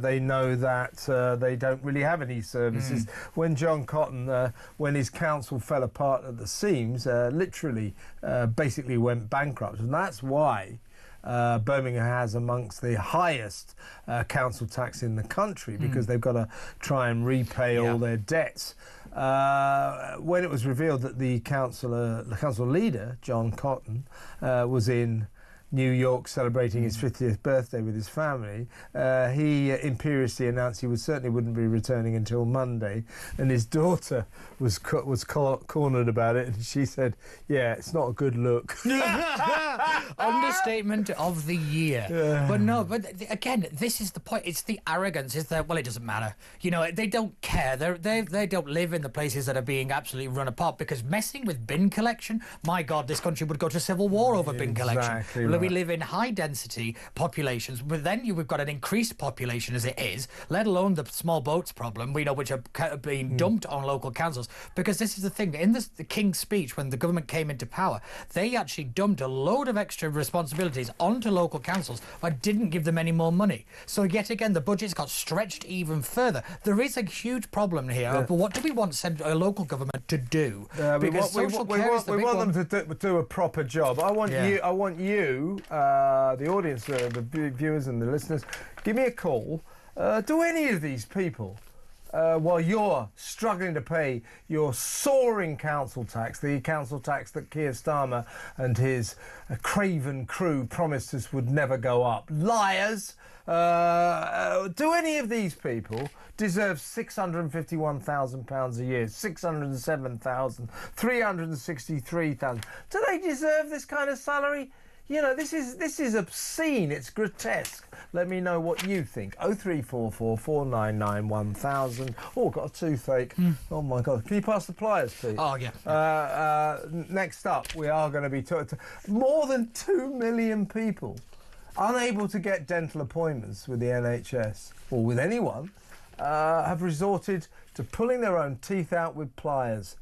they know that they don't really have any services. When John Cotton, when his council fell apart at the seams, literally basically went bankrupt, and that's why Birmingham has amongst the highest council tax in the country, because they've got to try and repay all their debts. When it was revealed that the council leader, John Cotton, was in New York celebrating his 50th birthday with his family, he imperiously announced he certainly wouldn't be returning until Monday, and his daughter was cornered about it, and she said, "Yeah, it's not a good look." Understatement of the year. But again, this is the point. It's the arrogance. It's that, well, it doesn't matter. You know, they don't care. They don't live in the places that are being absolutely run apart, because messing with bin collection, my God, this country would go to civil war over bin collection. Right. We live in high density populations, but then we've got an increased population as it is, let alone the small boats problem, we know, which are being dumped on local councils. Because this is the thing, in the King's speech, when the government came into power, they actually dumped a load of extra responsibilities onto local councils, but didn't give them any more money. So yet again, the budgets got stretched even further. There is a huge problem here. But what do we want local government to do? Because social care is the big one. We want them to do a proper job. I want you, the audience, the viewers and the listeners, give me a call. Do any of these people, while you're struggling to pay your soaring council tax, the council tax that Keir Starmer and his craven crew promised us would never go up, liars, do any of these people deserve £651,000 a year, 607,000, 363,000? Do they deserve this kind of salary? You know, this is obscene. It's grotesque. Let me know what you think. 0344 499 1000. Oh, got a toothache. Oh my God! Can you pass the pliers, please? Oh yeah. Next up, we are going to be talking. More than 2 million people unable to get dental appointments with the NHS or with anyone have resorted to pulling their own teeth out with pliers.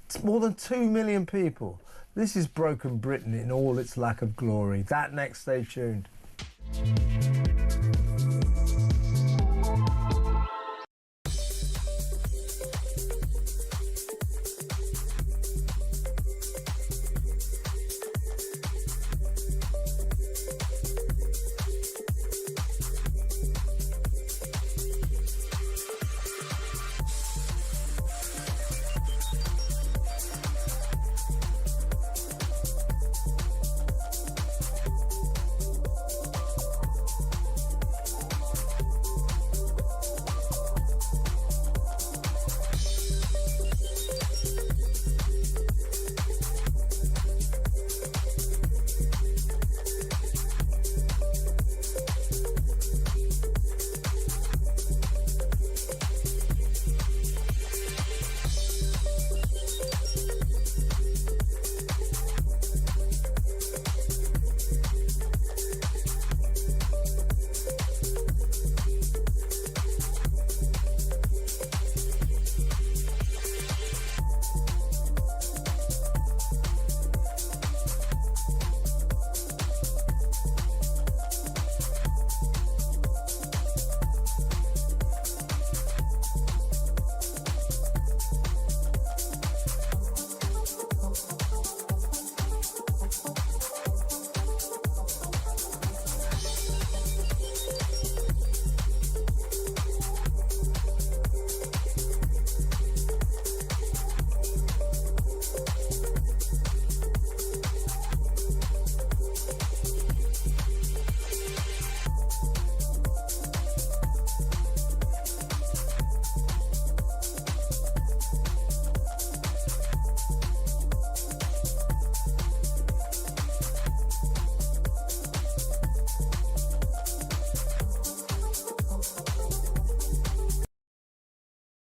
It's more than 2 million people. This is Broken Britain in all its lack of glory. That next, stay tuned.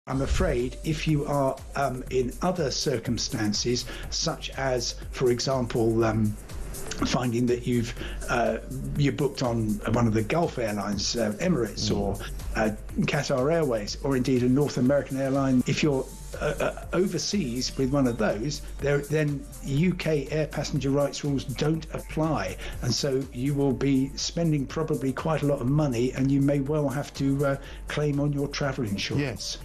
I'm afraid if you are in other circumstances, such as, for example, finding that you're booked on one of the Gulf airlines, Emirates or Qatar Airways, or indeed a North American airline, if you're overseas with one of those, then UK air passenger rights rules don't apply, and so you will be spending probably quite a lot of money, and you may well have to claim on your travel insurance.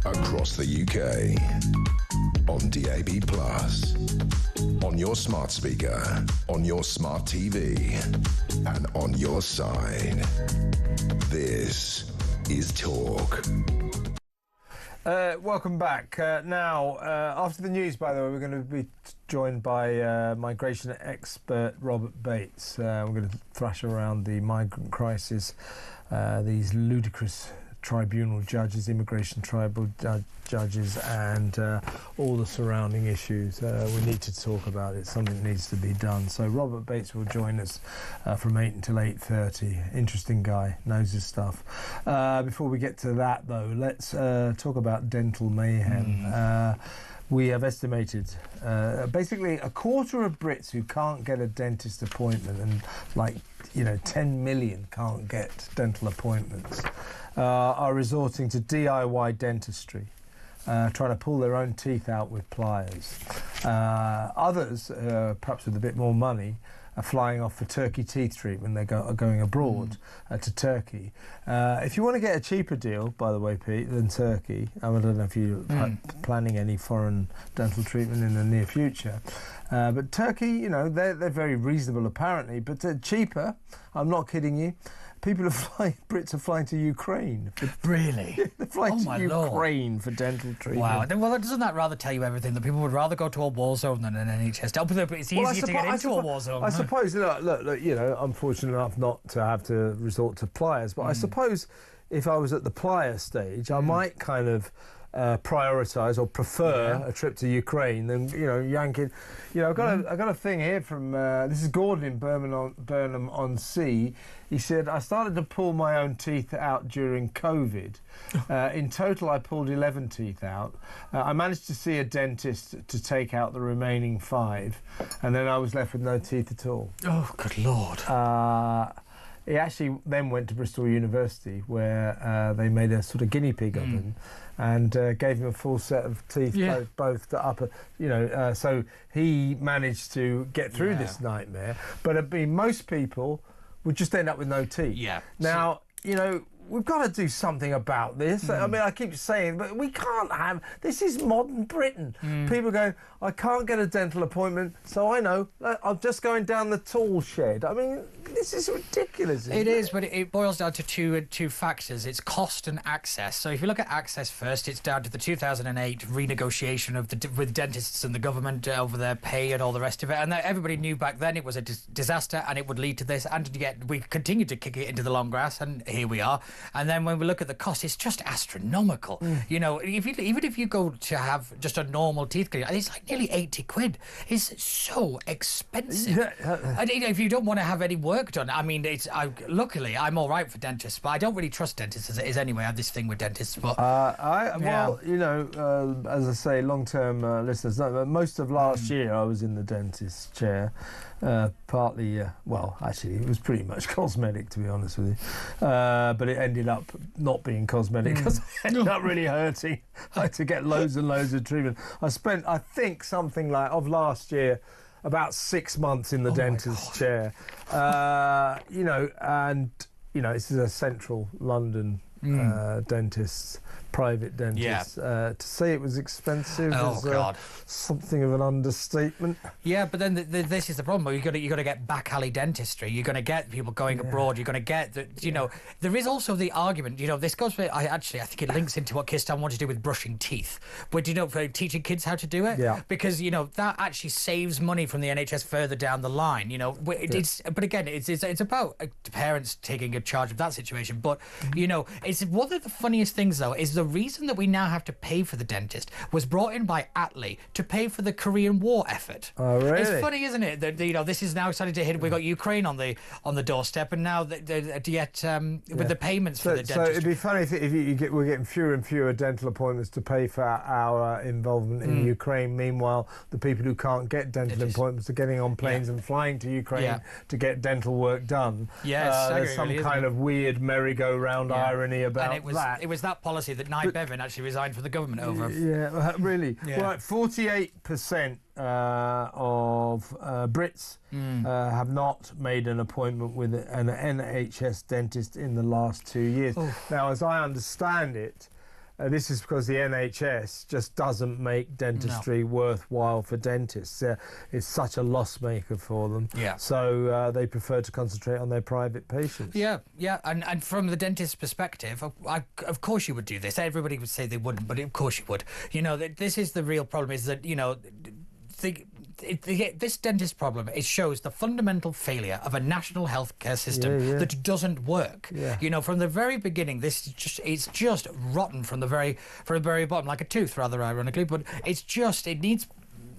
Across the UK, on DAB+, on your smart speaker, on your smart TV, and on your side. This is Talk. Welcome back. Now, after the news, by the way, we're going to be joined by migration expert Robert Bates. We're going to thrash around the migrant crisis, these ludicrous tribunal judges, immigration tribunal judges, and all the surrounding issues. We need to talk about it. Something needs to be done. So Robert Bates will join us from 8 until 8:30. Interesting guy, knows his stuff. Before we get to that, though, let's talk about dental mayhem. We have estimated basically a quarter of Brits who can't get a dentist appointment, and 10 million can't get dental appointments, are resorting to DIY dentistry, trying to pull their own teeth out with pliers. Others, perhaps with a bit more money, are flying off for Turkey teeth treatment. They're going abroad to Turkey. If you want to get a cheaper deal, by the way, Pete, than Turkey, I don't know if you're planning any foreign dental treatment in the near future, but Turkey, they're very reasonable apparently, but cheaper. I'm not kidding you. Brits are flying to Ukraine. Really? They're flying to Ukraine for dental treatment. Wow. Well, doesn't that rather tell you everything? That people would rather go to a war zone than an NHS. It's easier to get into a war zone. I suppose, look, I'm fortunate enough not to have to resort to pliers, but I suppose if I was at the plier stage, I might kind of prioritise or prefer a trip to Ukraine than yanking. I've got a thing here from this is Gordon in Burnham on Sea. He said, I started to pull my own teeth out during COVID. In total, I pulled 11 teeth out. I managed to see a dentist to take out the remaining 5, and then I was left with no teeth at all. Oh, good Lord. He actually then went to Bristol University, where they made a sort of guinea pig of him, and gave him a full set of teeth, both the upper, so he managed to get through this nightmare. But most people would just end up with no teeth. Yeah. Now, we've got to do something about this. I mean, I keep saying, but we can't have... This is modern Britain. People going, I can't get a dental appointment, so I know, I'm just going down the tool shed. I mean, this is ridiculous. It is, but it boils down to two factors. It's cost and access. So if you look at access first, it's down to the 2008 renegotiation with dentists and the government over their pay and all the rest of it. And everybody knew back then it was a disaster and it would lead to this. And yet we continued to kick it into the long grass, and here we are. And then when we look at the cost, it's just astronomical. Even if you go to have just a normal teeth cleaning, it's like nearly 80 quid. It's so expensive. And if you don't want to have any work done, I mean, luckily I'm all right for dentists, but I don't really trust dentists as it is anyway. I have this thing with dentists. But as I say, long-term listeners, most of last year I was in the dentist chair. Partly, actually, it was pretty much cosmetic, to be honest with you. But it ended up not being cosmetic because I ended up really hurting. I had to get loads and loads of treatment. I spent, I think, something like, of last year, about 6 months in the dentist chair. This is a central London dentist private dentists. To say it was expensive is something of an understatement. Yeah, but then this is the problem. You got to get back alley dentistry. You're going to get people going abroad. You're going to get that. You know, there is also the argument. You know, this goes. I think it links into what Keir wanted to do with brushing teeth. But for teaching kids how to do it. Yeah. Because that actually saves money from the NHS further down the line. You know, but again, it's about parents taking a charge of that situation. But it's one of the funniest things though is the reason that we now have to pay for the dentist was brought in by Attlee to pay for the Korean War effort. Oh, really? It's funny, isn't it? That this is now starting to hit. We've got Ukraine on the doorstep, and now with the payments for the dentist. So it'd be funny if we're getting fewer and fewer dental appointments to pay for our involvement in Ukraine. Meanwhile, the people who can't get dental appointments are getting on planes and flying to Ukraine to get dental work done. Yes, there's some kind of weird merry-go-round irony about that. It was that policy that Nye Bevan actually resigned from the government over. Yeah, really. Yeah. Right, 48% of Brits have not made an appointment with an NHS dentist in the last 2 years. Now, as I understand it, this is because the NHS just doesn't make dentistry worthwhile for dentists. It's such a loss maker for them. Yeah. So they prefer to concentrate on their private patients. Yeah. And from the dentist's perspective, of course you would do this. Everybody would say they wouldn't, but of course you would. This is the real problem, is that, this dentist problem, it shows the fundamental failure of a national healthcare system that doesn't work. From the very beginning, it's just rotten from the very bottom, like a tooth, rather ironically. But it needs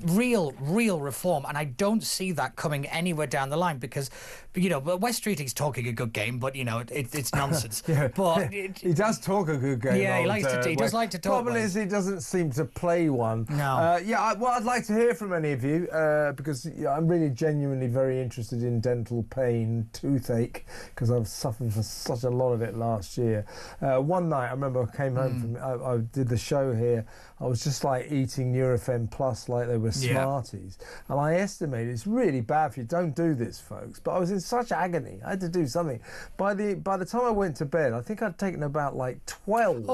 real reform, and I don't see that coming anywhere down the line because, West Street is talking a good game, but it's nonsense. But he does talk a good game. Yeah, he does like to talk. Problem is, he doesn't seem to play one. No. I'd like to hear from any of you because I'm really genuinely very interested in dental pain, toothache, because I've suffered for such a lot of it last year. One night, I remember I came home I did the show here. I was just like eating Nurofen Plus like they were Smarties, and I estimate it's really bad for you. Don't do this, folks. But I was in such agony. I had to do something. By the time I went to bed, I think I'd taken about like 12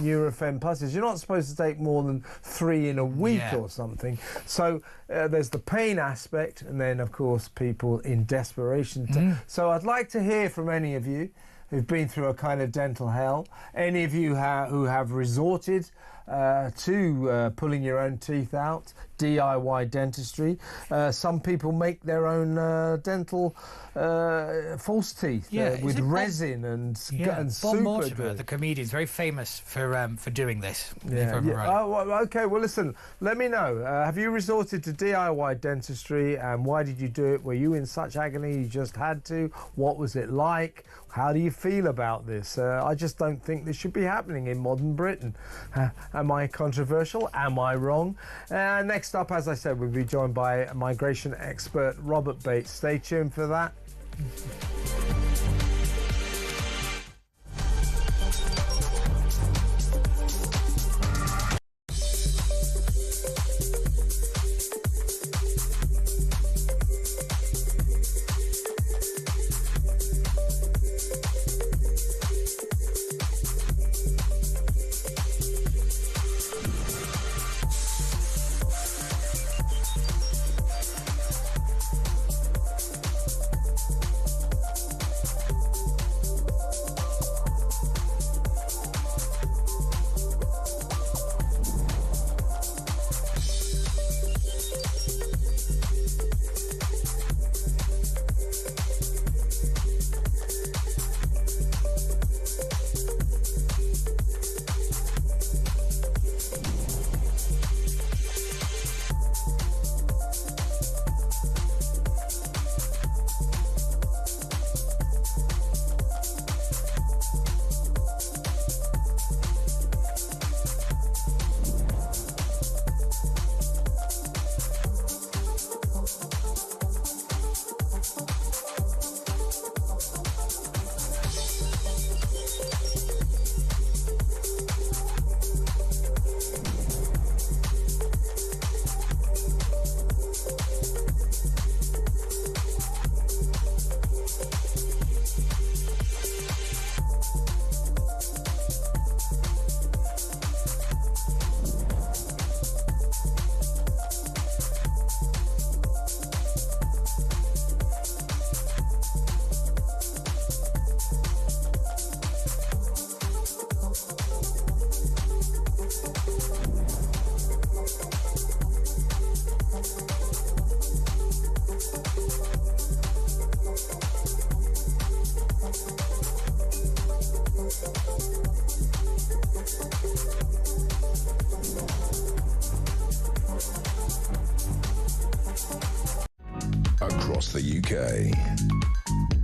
Nurofen Pluses. You're not supposed to take more than 3 in a week or something. So there's the pain aspect, and then of course people in desperation. So I'd like to hear from any of you who've been through a kind of dental hell. Any of you who have resorted to pulling your own teeth out, DIY dentistry. Some people make their own dental false teeth with resin and Bob super Mortimer, the comedian, is very famous for doing this. Okay, well listen, let me know. Have you resorted to DIY dentistry, and why did you do it? Were you in such agony you just had to? What was it like? How do you feel about this? I just don't think this should be happening in modern Britain. Am I controversial? Am I wrong? Next up, as I said, we'll be joined by migration expert Robert Bates. Stay tuned for that. across the UK.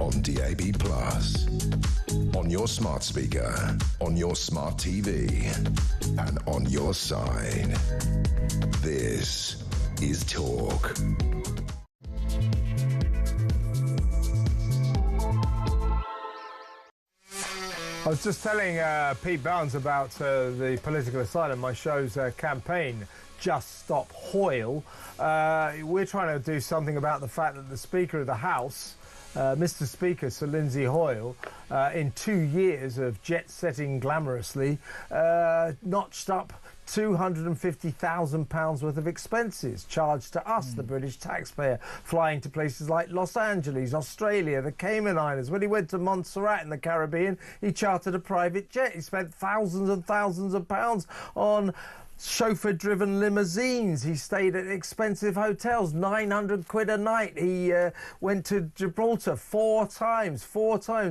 On DAB+, on your smart speaker, on your smart TV, and on your side. This is Talk. I was just telling Pete Barnes about the Political Asylum, my show's campaign, Just Stop Hoyle. We're trying to do something about the fact that the Speaker of the House, Mr. Speaker Sir Lindsay Hoyle, in 2 years of jet-setting glamorously, notched up £250,000 worth of expenses charged to us, the British taxpayer, flying to places like Los Angeles, Australia, the Cayman Islands. When he went to Montserrat in the Caribbean, he chartered a private jet. He spent thousands and thousands of pounds on chauffeur-driven limousines. He stayed at expensive hotels, 900 quid a night. He went to Gibraltar four times,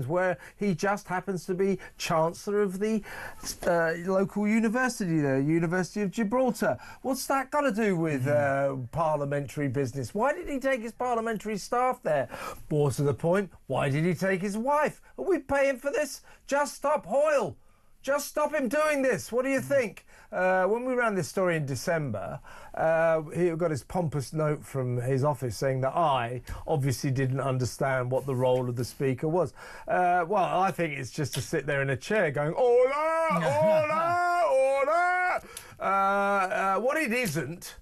where he just happens to be Chancellor of the local university there, University of Gibraltar. What's that got to do with parliamentary business? Why did he take his parliamentary staff there? More to the point, why did he take his wife? Are we paying for this? Just stop Hoyle. Just stop him doing this. What do you think? When we ran this story in December, he got his pompous note from his office saying that I obviously didn't understand what the role of the Speaker was. Well, I think it's just to sit there in a chair going, order, order, order. What it isn't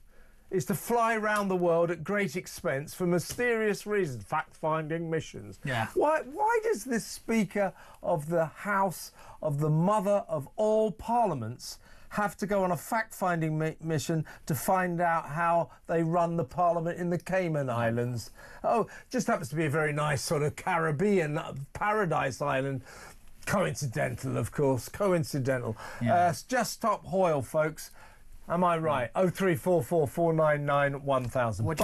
is to fly around the world at great expense for mysterious reasons, fact-finding missions. Yeah. Why does this Speaker of the House of the mother of all parliaments have to go on a fact-finding mission to find out how they run the parliament in the Cayman Islands? Oh, just happens to be a very nice sort of Caribbean paradise island. Coincidental, of course, coincidental. Yeah. Just stop Hoyle, folks. Am I right? 0344 499 1000. Would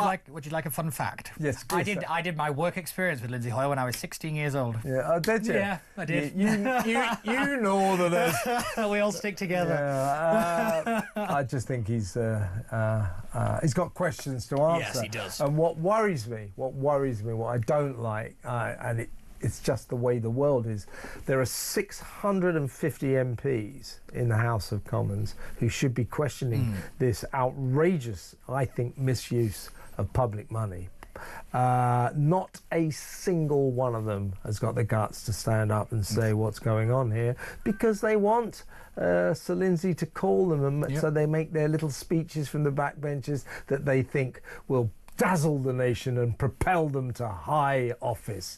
you like a fun fact? Yes, I did my work experience with Lindsay Hoyle when I was 16 years old. Yeah, oh, did you? Yeah, I did. You northerners. We all stick together. Yeah, I just think he's got questions to answer. Yes, he does. And what worries me, what I don't like, and it's just the way the world is. There are 650 MPs in the House of Commons who should be questioning this outrageous, I think, misuse of public money. Not a single one of them has got the guts to stand up and say what's going on here, because they want Sir Lindsay to call them, and so they make their little speeches from the backbenches that they think will dazzle the nation and propel them to high office.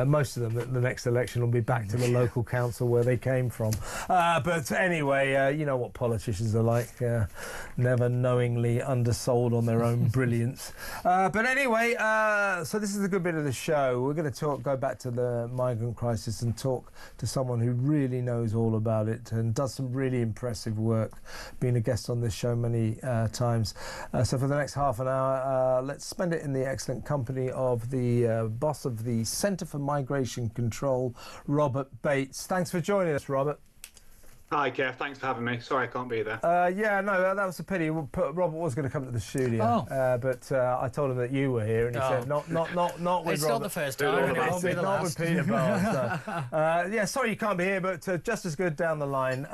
Most of them at the next election will be back to the local council where they came from. But anyway, you know what politicians are like, never knowingly undersold on their own brilliance. But anyway, so this is a good bit of the show. We're going to go back to the migrant crisis and talk to someone who really knows all about it and does some really impressive work, being a guest on this show many times. So for the next half an hour, let's spend it in the excellent company of the boss of the Centre for Migration Control, Robert Bates. Thanks for joining us, Robert. Hi, Kev. Thanks for having me. Sorry I can't be there. Yeah, no, that was a pity. Robert was going to come to the studio, but I told him that you were here, and he said, not with Robert. It's not the first time, and it won't be the not last. with Peter Barnes. Yeah, sorry you can't be here, but just as good down the line.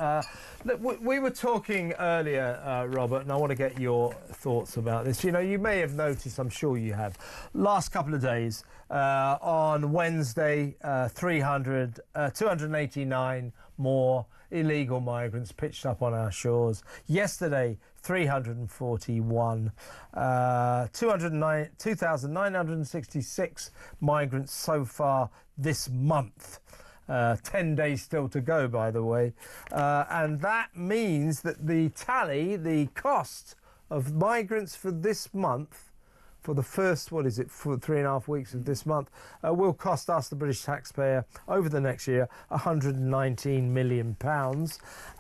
Look, we were talking earlier, Robert, and I want to get your thoughts about this. You know, you may have noticed, I'm sure you have, last couple of days, on Wednesday, 289 more illegal migrants pitched up on our shores. Yesterday, 341. 2,966 migrants so far this month. 10 days still to go, by the way. And that means that the cost of migrants for this month, for the first, for 3.5 weeks of this month, will cost us, the British taxpayer, over the next year, £119 million.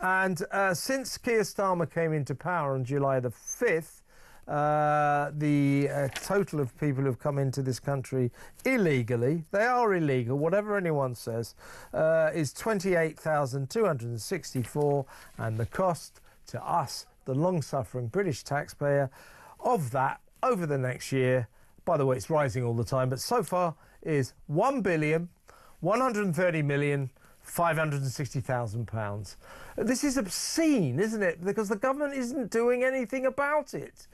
And since Keir Starmer came into power on July the 5th, the total of people who've come into this country illegally, they are illegal, whatever anyone says, is 28,264, and the cost to us, the long-suffering British taxpayer, of that over the next year, by the way, it's rising all the time, but so far is £1,130,560,000. This is obscene, isn't it? Because the government isn't doing anything about it.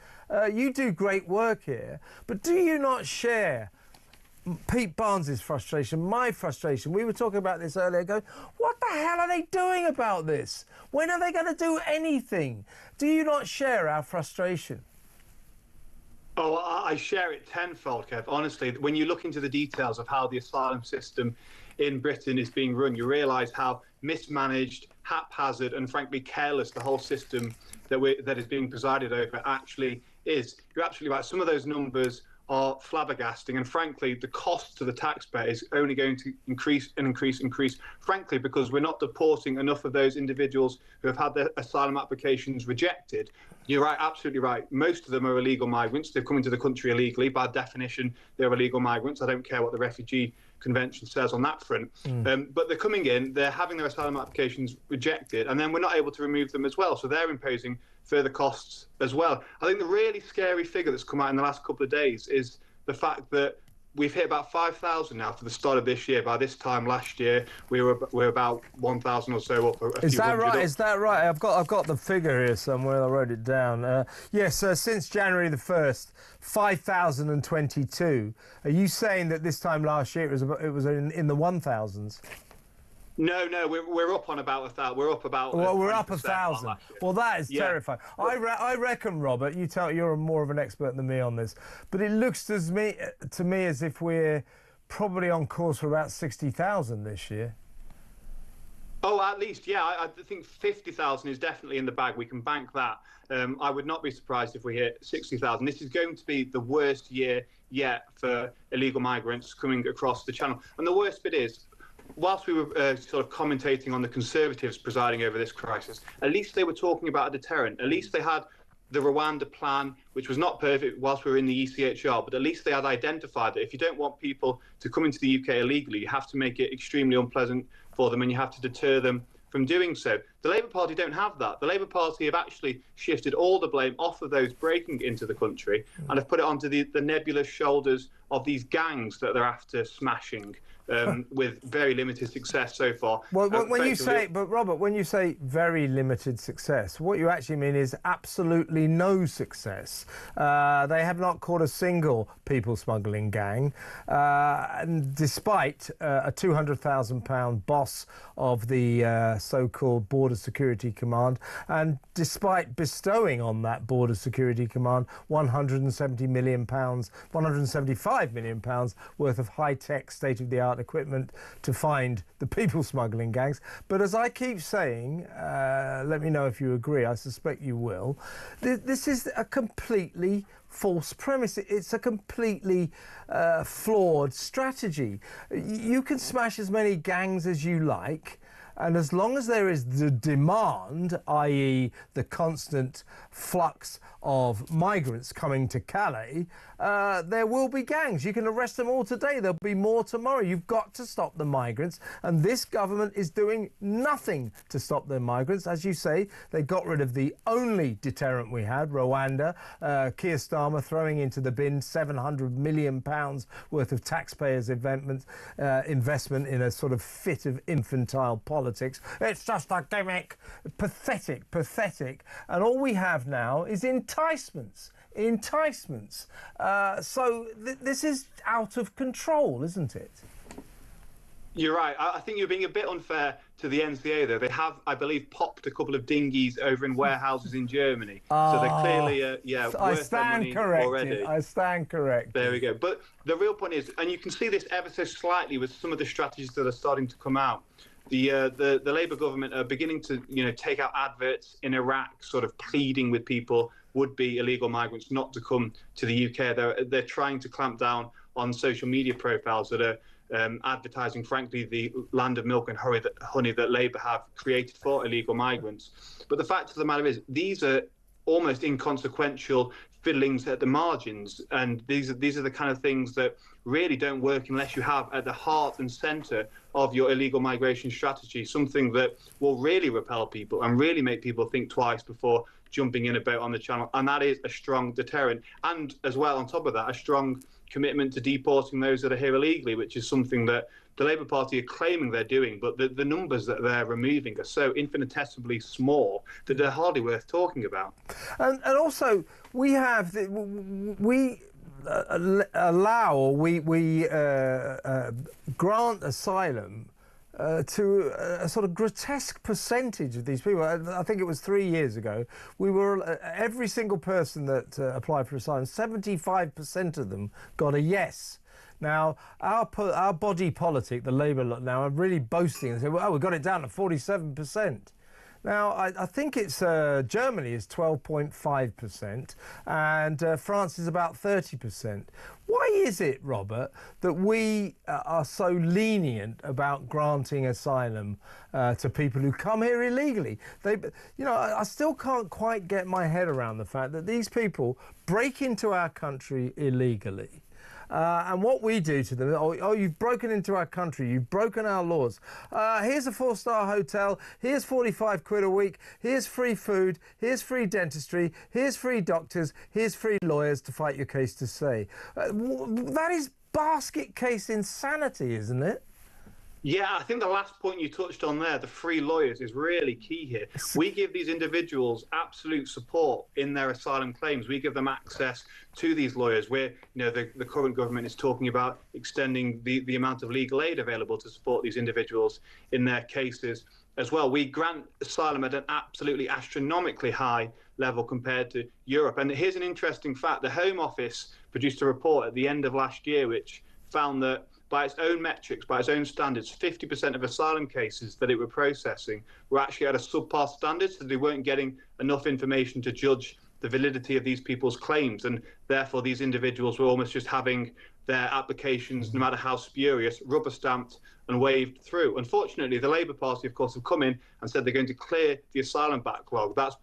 You do great work here, but do you not share Pete Barnes's frustration, my frustration? We were talking about this earlier, going, what the hell are they doing about this? When are they going to do anything? Do you not share our frustration? Oh, I share it tenfold, Kev. Honestly, when you look into the details of how the asylum system in Britain is being run, you realise how mismanaged, haphazard and frankly careless the whole system that is being presided over actually is. You're absolutely right. Some of those numbers are flabbergasting, and frankly the cost to the taxpayer is only going to increase and increase, frankly, because we're not deporting enough of those individuals who have had their asylum applications rejected. You're right, absolutely right. Most of them are illegal migrants. They've come into the country illegally. By definition, they're illegal migrants. I don't care what the Refugee Convention says on that front. But they're coming in, they're having their asylum applications rejected, and then we're not able to remove them as well. So they're imposing further costs as well. I think the really scary figure that's come out in the last couple of days is the fact that we've hit about 5,000 now for the start of this year. By this time last year, we're about 1,000 or so up. Is that right? Is that right? I've got the figure here somewhere. I wrote it down. Yes, since January the 1st, 5,022. Are you saying that this time last year it was in the 1,000s? No, we're up on about 1,000. We're up about. Well, we're up 1,000. Well, that is terrifying. I reckon, Robert, you're more of an expert than me on this, but it looks to me as if we're probably on course for about 60,000 this year. Oh, at least, yeah. I think 50,000 is definitely in the bag. We can bank that. I would not be surprised if we hit 60,000. This is going to be the worst year yet for illegal migrants coming across the channel. And the worst bit is, whilst we were sort of commentating on the Conservatives presiding over this crisis, at least they were talking about a deterrent. At least they had the Rwanda plan, which was not perfect whilst we were in the ECHR, but at least they had identified that if you don't want people to come into the UK illegally, you have to make it extremely unpleasant for them and you have to deter them from doing so. The Labour Party don't have that. The Labour Party have actually shifted all the blame off of those breaking into the country and have put it onto the nebulous shoulders of these gangs that they're after smashing. With very limited success so far. Well, when you say, but Robert, when you say very limited success, what you actually mean is absolutely no success. They have not caught a single people smuggling gang, and despite a £200,000 boss of the so-called Border Security Command, and despite bestowing on that Border Security Command £175 million worth of high-tech, state-of-the-art equipment to find the people smuggling gangs. But as I keep saying, let me know if you agree, I suspect you will, this is a completely false premise. It's a completely flawed strategy. You can smash as many gangs as you like, and as long as there is the demand, i.e. the constant flux of migrants coming to Calais, there will be gangs. You can arrest them all today. There'll be more tomorrow. You've got to stop the migrants. And this government is doing nothing to stop the migrants. As you say, they got rid of the only deterrent we had, Rwanda. Keir Starmer throwing into the bin £700 million worth of taxpayers' investment in a sort of fit of infantile politics. It's just a gimmick. Pathetic, pathetic. And all we have now is enticements. So this is out of control, isn't it? You're right. I think you're being a bit unfair to the NCA, though. They have, I believe, popped a couple of dinghies over in warehouses in Germany. So they're clearly, worth their money already. I stand corrected. There we go. But the real point is, and you can see this ever so slightly with some of the strategies that are starting to come out, the Labour government are beginning to, take out adverts in Iraq, sort of pleading with people, would-be illegal migrants, not to come to the UK. They're trying to clamp down on social media profiles that are advertising, frankly, the land of milk and honey that Labour have created for illegal migrants. But the fact of the matter is, these are almost inconsequential fiddlings at the margins, and these are the kind of things that really don't work unless you have at the heart and centre of your illegal migration strategy something that will really repel people and really make people think twice before jumping in a boat on the channel, and that is a strong deterrent, and as well on top of that, a strong commitment to deporting those that are here illegally, which is something that the Labour Party are claiming they're doing, but the numbers that they're removing are so infinitesimally small that they're hardly worth talking about. And also, we have allow, or we grant asylum to a sort of grotesque percentage of these people. I think it was 3 years ago. We were every single person that applied for asylum, 75% of them got a yes. Now, our body politic, the Labour lot now, are really boasting and say, well, we got it down to 47%. Now, I think it's Germany is 12.5% and France is about 30%. Why is it, Robert, that we are so lenient about granting asylum to people who come here illegally? I still can't quite get my head around the fact that these people break into our country illegally. And what we do to them, oh, you've broken into our country, you've broken our laws. Here's a 4-star hotel, here's 45 quid a week, here's free food, here's free dentistry, here's free doctors, here's free lawyers to fight your case to stay. That is basket case insanity, isn't it? Yeah, I think the last point you touched on there, the free lawyers, is really key here. We give these individuals absolute support in their asylum claims. We give them access to these lawyers where, the current government is talking about extending the amount of legal aid available to support these individuals in their cases as well. We grant asylum at an absolutely astronomically high level compared to Europe. And here's an interesting fact. The Home Office produced a report at the end of last year which found that by its own metrics, by its own standards, 50% of asylum cases that it were processing were actually at a subpar standard, so they weren't getting enough information to judge the validity of these people's claims, and therefore these individuals were almost just having their applications, no matter how spurious, rubber stamped and waved through. Unfortunately, the Labour Party, of course, have come in and said they're going to clear the asylum backlog. That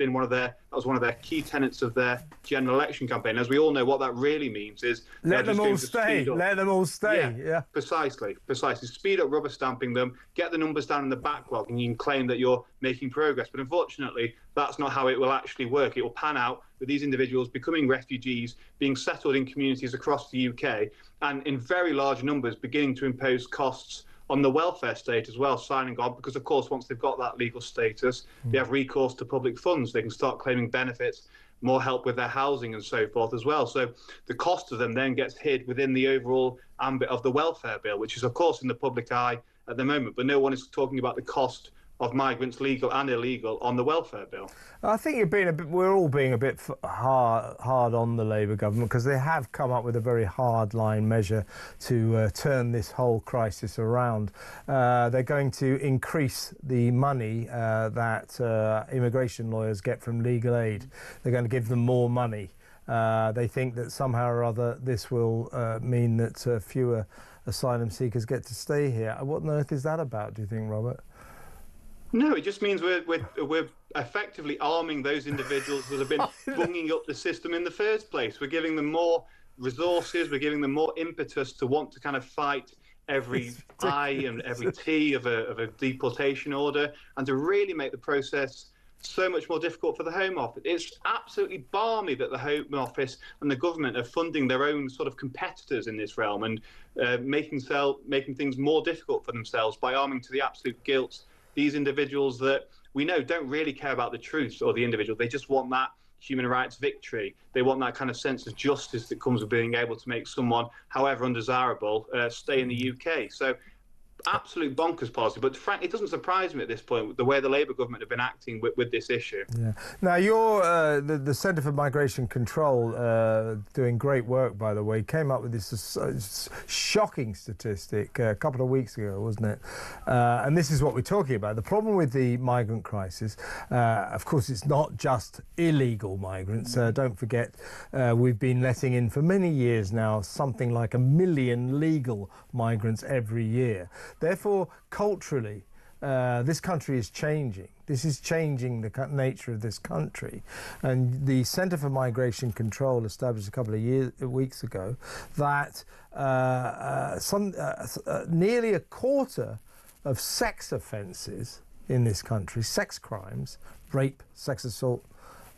was one of their key tenets of their general election campaign. As we all know, what that really means is let them all stay. Let them all stay. Yeah. Precisely. Speed up rubber stamping them, get the numbers down in the backlog, and you can claim that you're making progress. But unfortunately, that's not how it will actually work. It will pan out with these individuals becoming refugees, being settled in communities across the UK, and in very large numbers beginning to impose costs on the welfare state as well, signing on, because of course once they've got that legal status, they have recourse to public funds. They can start claiming benefits, more help with their housing and so forth as well. So the cost of them then gets hid within the overall ambit of the welfare bill, which is of course in the public eye at the moment, but no one is talking about the cost of migrants, legal and illegal, on the welfare bill. I think we're all being a bit hard on the Labour government because they have come up with a very hard-line measure to turn this whole crisis around. They're going to increase the money that immigration lawyers get from legal aid. They're going to give them more money. They think that somehow or other this will mean that fewer asylum seekers get to stay here. What on earth is that about, do you think, Robert? No, it just means we're effectively arming those individuals that have been bunging up the system in the first place. We're giving them more resources, we're giving them more impetus to want to kind of fight every I and every T of a deportation order, and to really make the process so much more difficult for the Home Office. It's absolutely balmy that the Home Office and the government are funding their own sort of competitors in this realm and making things more difficult for themselves by arming to the absolute guilt these individuals that we know don't really care about the truth or the individual. They just want that human rights victory. They want that kind of sense of justice that comes with being able to make someone, however undesirable, stay in the UK. So absolute bonkers policy, but frankly, it doesn't surprise me at this point the way the Labour government have been acting with this issue. Yeah. Now, you're the Centre for Migration Control, doing great work, by the way, came up with this shocking statistic a couple of weeks ago, wasn't it? And this is what we're talking about. The problem with the migrant crisis, of course, it's not just illegal migrants. Don't forget, we've been letting in for many years now something like 1 million legal migrants every year. Therefore, culturally, this country is changing. This is changing the nature of this country. And the Centre for Migration Control established a couple of weeks ago that nearly a quarter of sex offences in this country, sex crimes, rape, sex assault,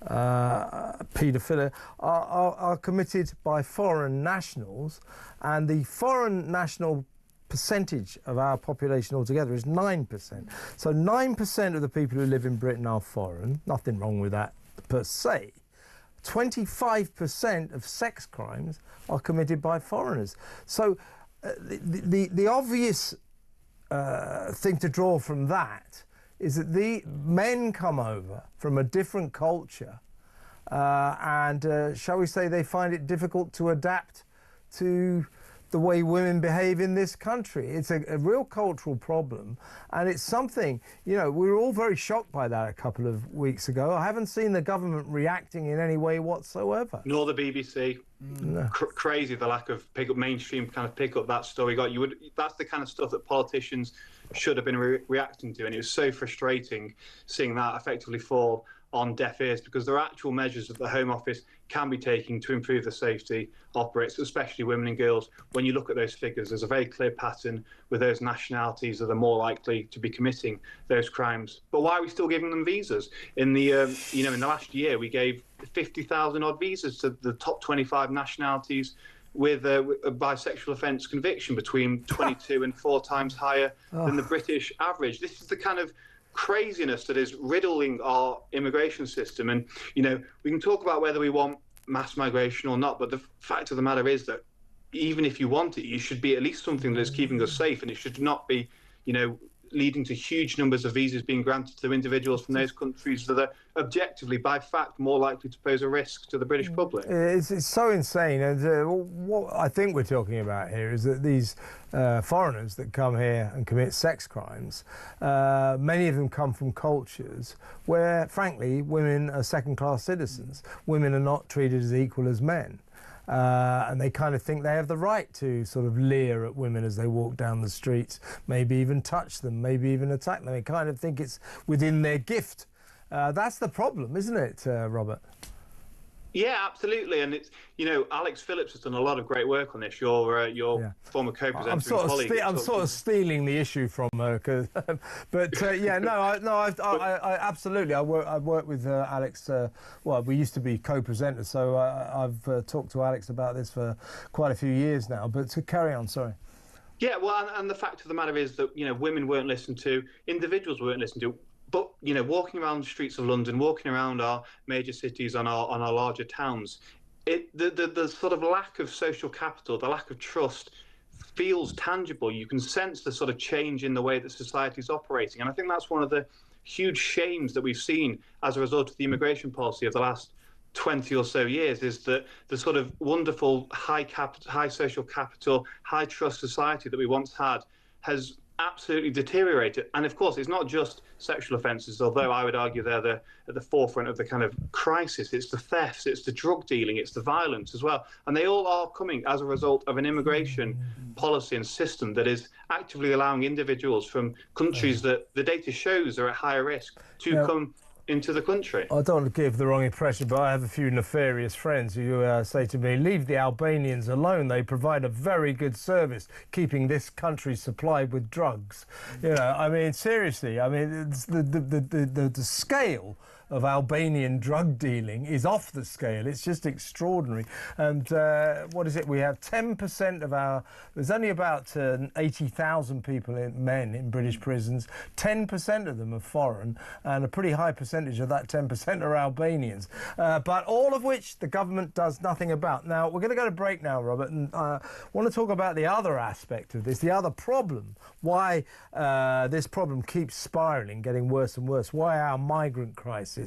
paedophilia are committed by foreign nationals, and the foreign national percentage of our population altogether is 9%. So 9% of the people who live in Britain are foreign. Nothing wrong with that per se. 25% of sex crimes are committed by foreigners. So the obvious thing to draw from that is that the men come over from a different culture and shall we say they find it difficult to adapt to the way women behave in this country. It's a real cultural problem, and it's something, you know, we were all very shocked by that a couple of weeks ago. I haven't seen the government reacting in any way whatsoever. Nor the BBC. No. Crazy the lack of mainstream kind of pick up that story got. That's the kind of stuff that politicians should have been reacting to, and it was so frustrating seeing that effectively fall on deaf ears, because there are actual measures that the Home Office can be taking to improve the safety of Brits, especially women and girls. When you look at those figures, there's a very clear pattern with those nationalities that are more likely to be committing those crimes. But why are we still giving them visas? In the in the last year, we gave 50,000 odd visas to the top 25 nationalities with a bisexual offence conviction, between 22 and 4 times higher than the British average. This is the kind of craziness that is riddling our immigration system. And, you know, we can talk about whether we want mass migration or not, but the fact of the matter is that even if you want it, you should be at least something that is keeping us safe, and it should not be, you know, leading to huge numbers of visas being granted to individuals from those countries that are objectively, by fact, more likely to pose a risk to the British public. It's so insane. And what I think we're talking about here is that these foreigners that come here and commit sex crimes, many of them come from cultures where, frankly, women are second-class citizens. Women are not treated as equal as men. And they kind of think they have the right to sort of leer at women as they walk down the streets, maybe even touch them, maybe even attack them. They kind of think it's within their gift. That's the problem, isn't it, Robert? Yeah, absolutely. And it's, you know, Alex Phillips has done a lot of great work on this, your former co-presenter and colleague. I'm sort of stealing the issue from her, but yeah, I absolutely. I've worked with Alex. Well, we used to be co-presenters, so I've talked to Alex about this for quite a few years now. But to carry on, sorry. Yeah, well, and the fact of the matter is that, you know, women weren't listened to, individuals weren't listened to. But, you know, walking around the streets of London, walking around our major cities, on our larger towns, the sort of lack of social capital, the lack of trust feels tangible. You can sense the sort of change in the way that society is operating. And I think that's one of the huge shames that we've seen as a result of the immigration policy of the last 20 or so years, is that the sort of wonderful high social capital, high trust society that we once had has absolutely deteriorated. And of course, it's not just sexual offences, although I would argue they're at the forefront of the kind of crisis. It's the thefts, it's the drug dealing, it's the violence as well. And they all are coming as a result of an immigration policy and system that is actively allowing individuals from countries that the data shows are at higher risk to come into the country. I don't want to give the wrong impression, but I have a few nefarious friends who say to me, leave the Albanians alone. They provide a very good service, keeping this country supplied with drugs. You know, I mean, seriously, I mean, it's the scale of Albanian drug dealing is off the scale. It's just extraordinary. And what is it? We have 10% of our... There's only about 80,000 people, men in British prisons. 10% of them are foreign, and a pretty high percentage of that 10% are Albanians. But all of which the government does nothing about. Now, we're going to go to break now, Robert, and I want to talk about the other aspect of this, the other problem, why this problem keeps spiralling, getting worse and worse, why our migrant crisis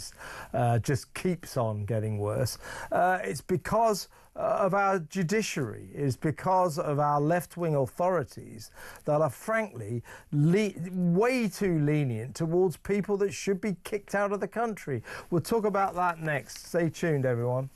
just keeps on getting worse. It's because of our judiciary. It's because of our left-wing authorities that are frankly way too lenient towards people that should be kicked out of the country. We'll talk about that next. Stay tuned, everyone.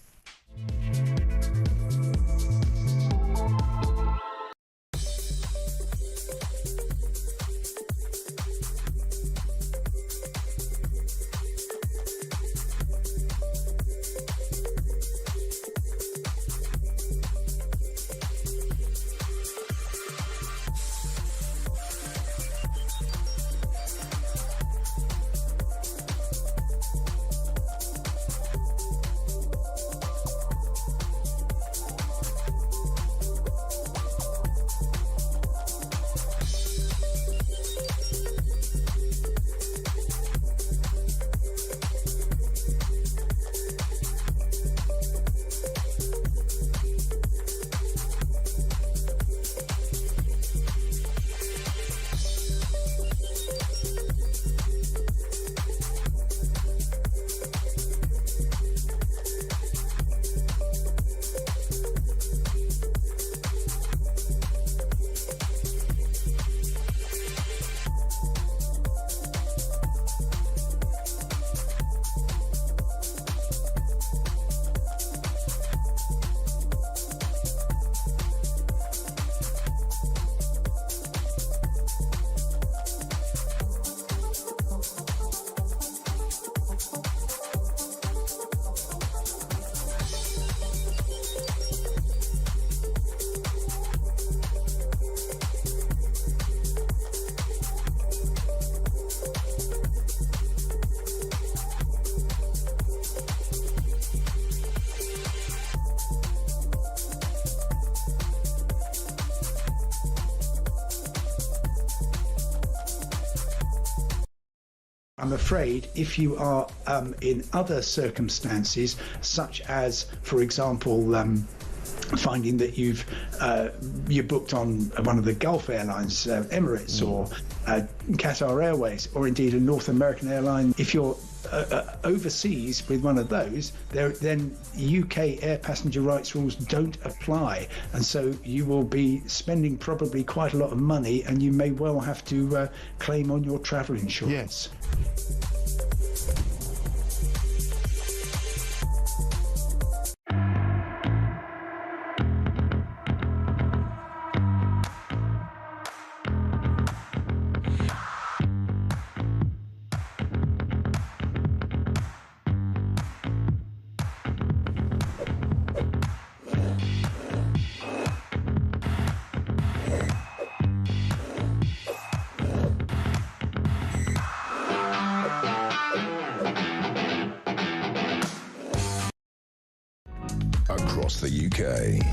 I'm afraid if you are in other circumstances, such as, for example, finding that you're booked on one of the Gulf Airlines, Emirates or Qatar Airways, or indeed a North American airline, if you're overseas with one of those, then UK air passenger rights rules don't apply, and so you will be spending probably quite a lot of money, and you may well have to claim on your travel insurance. Across the UK,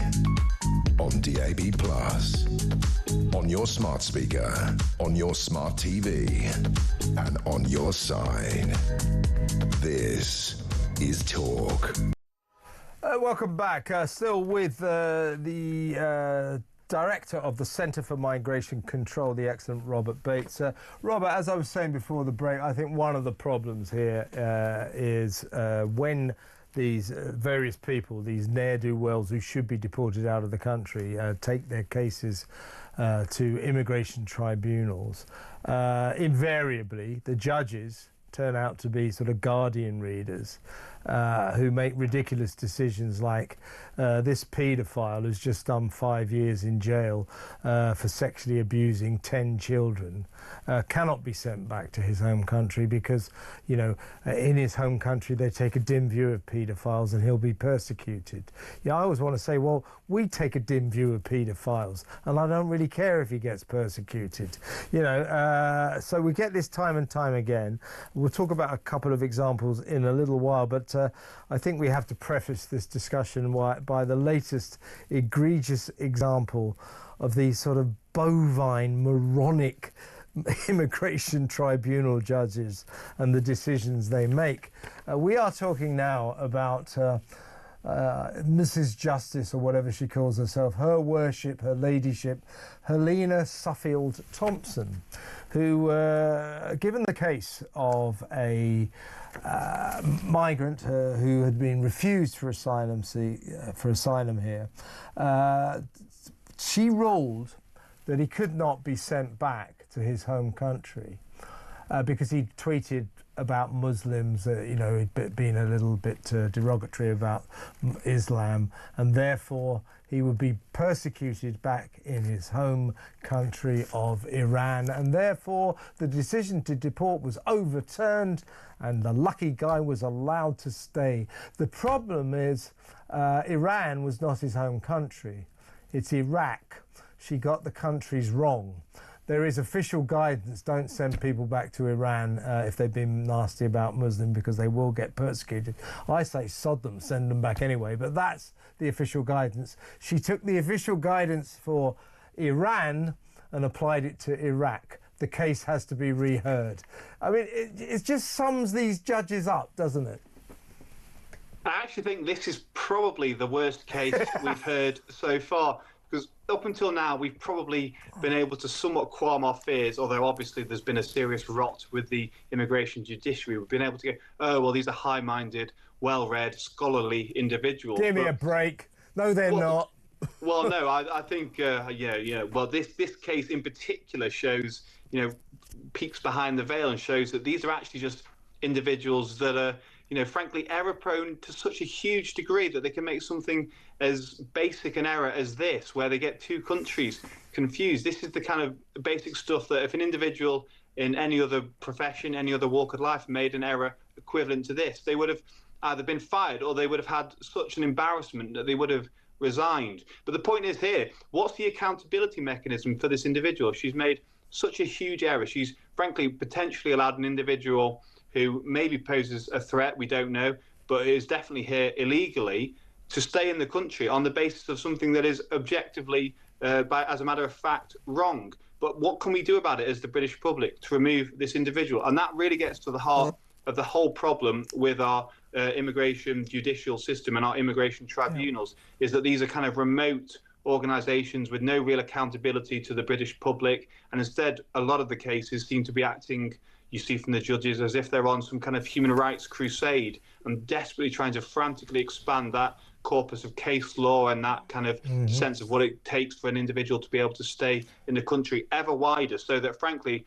on DAB+, on your smart speaker, on your smart TV, and on your side. This is Talk. Welcome back. Still with the Director of the Centre for Migration Control, the excellent Robert Bates. Robert, as I was saying before the break, I think one of the problems here is when these various people, these ne'er-do-wells who should be deported out of the country, take their cases to immigration tribunals, invariably the judges turn out to be sort of Guardian readers who make ridiculous decisions like this paedophile who's just done 5 years in jail for sexually abusing 10 children cannot be sent back to his home country because, you know, in his home country they take a dim view of paedophiles and he'll be persecuted. Yeah, I always want to say, well, we take a dim view of paedophiles and I don't really care if he gets persecuted. You know, so we get this time and time again. We'll talk about a couple of examples in a little while, but I think we have to preface this discussion by the latest egregious example of these sort of bovine, moronic immigration tribunal judges and the decisions they make. We are talking now about Mrs. Justice, or whatever she calls herself, Her Worship, Her Ladyship, Helena Suffield Thompson, who, given the case of a migrant who had been refused for asylum here, she ruled that he could not be sent back to his home country because he tweeted about Muslims, you know, he'd been a little bit derogatory about Islam, and therefore he would be persecuted back in his home country of Iran, and therefore the decision to deport was overturned and the lucky guy was allowed to stay. The problem is Iran was not his home country, it's Iraq. She got the countries wrong. There is official guidance, don't send people back to Iran if they've been nasty about Muslim because they will get persecuted. I say sod them, send them back anyway, but that's the official guidance. She took the official guidance for Iran and applied it to Iraq. The case has to be reheard. I mean, it just sums these judges up, doesn't it? I actually think this is probably the worst case we've heard so far. Because up until now, we've probably been able to somewhat qualm our fears, although obviously there's been a serious rot with the immigration judiciary. We've been able to go, oh, well, these are high-minded, well-read, scholarly individuals. Give me a break. No, they're not. Well, no, I think, well, this case in particular shows, you know, peeks behind the veil and shows that these are actually just individuals that are, you know, frankly, error-prone to such a huge degree that they can make something as basic an error as this, where they get two countries confused. This is the kind of basic stuff that if an individual in any other profession, any other walk of life made an error equivalent to this, they would have either been fired or they would have had such an embarrassment that they would have resigned. But the point is here, what's the accountability mechanism for this individual? She's made such a huge error. She's frankly potentially allowed an individual who maybe poses a threat, we don't know, but is definitely here illegally, to stay in the country on the basis of something that is objectively, as a matter of fact, wrong. But what can we do about it as the British public to remove this individual? And that really gets to the heart of the whole problem with our immigration judicial system and our immigration tribunals, is that these are kind of remote organisations with no real accountability to the British public. And instead, a lot of the cases seem to be acting, you see from the judges, as if they're on some kind of human rights crusade and desperately trying to frantically expand that corpus of case law and that kind of sense of what it takes for an individual to be able to stay in the country ever wider, so that, frankly,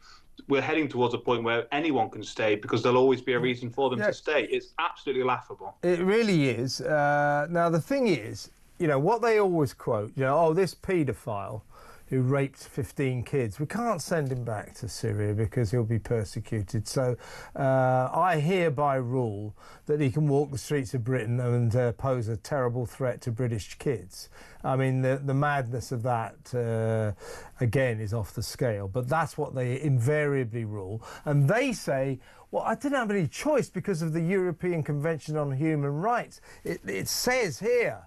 we're heading towards a point where anyone can stay because there'll always be a reason for them to stay. It's absolutely laughable. It really is. Now, the thing is, what they always quote, this paedophile who raped 15 kids, we can't send him back to Syria because he'll be persecuted. So I hereby rule that he can walk the streets of Britain and pose a terrible threat to British kids. I mean, the madness of that, again, is off the scale. But that's what they invariably rule. And they say, well, I didn't have any choice because of the European Convention on Human Rights. It says here,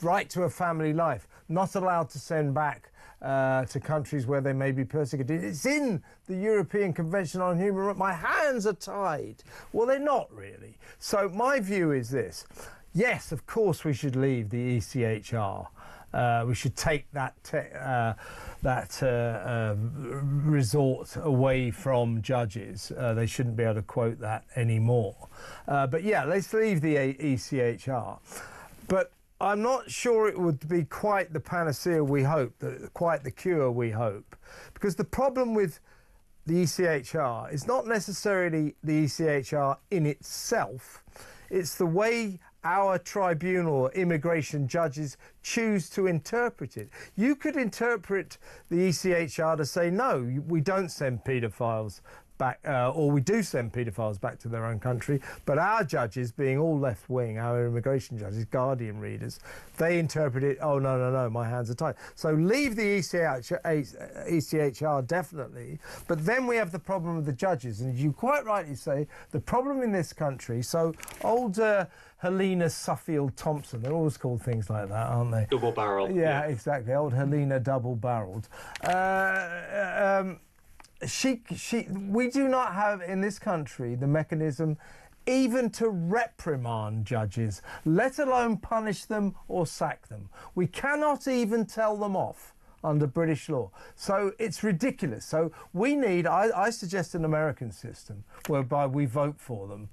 right to a family life, not allowed to send back to countries where they may be persecuted. It's in the European Convention on Human Rights. My hands are tied. Well, they're not really. So my view is this. Yes, of course we should leave the ECHR. We should take that resort away from judges. They shouldn't be able to quote that anymore. But yeah, let's leave the ECHR. But I'm not sure it would be quite the panacea we hope, quite the cure we hope. Because the problem with the ECHR is not necessarily the ECHR in itself, it's the way our tribunal, immigration judges, choose to interpret it. You could interpret the ECHR to say, no, we don't send paedophiles back, or we do send paedophiles back to their own country, but our judges, being all left-wing, our immigration judges, Guardian readers, they interpret it, oh, no, my hands are tied. So leave the ECHR definitely, but then we have the problem of the judges, and as you quite rightly say, the problem in this country, so old Helena Suffield Thompson, they're always called things like that, aren't they? Double-barreled. Yeah, exactly, old Helena double-barreled. We do not have in this country the mechanism even to reprimand judges, let alone punish them or sack them. We cannot even tell them off under British law. So it's ridiculous. So we need, I suggest an American system whereby we vote for them.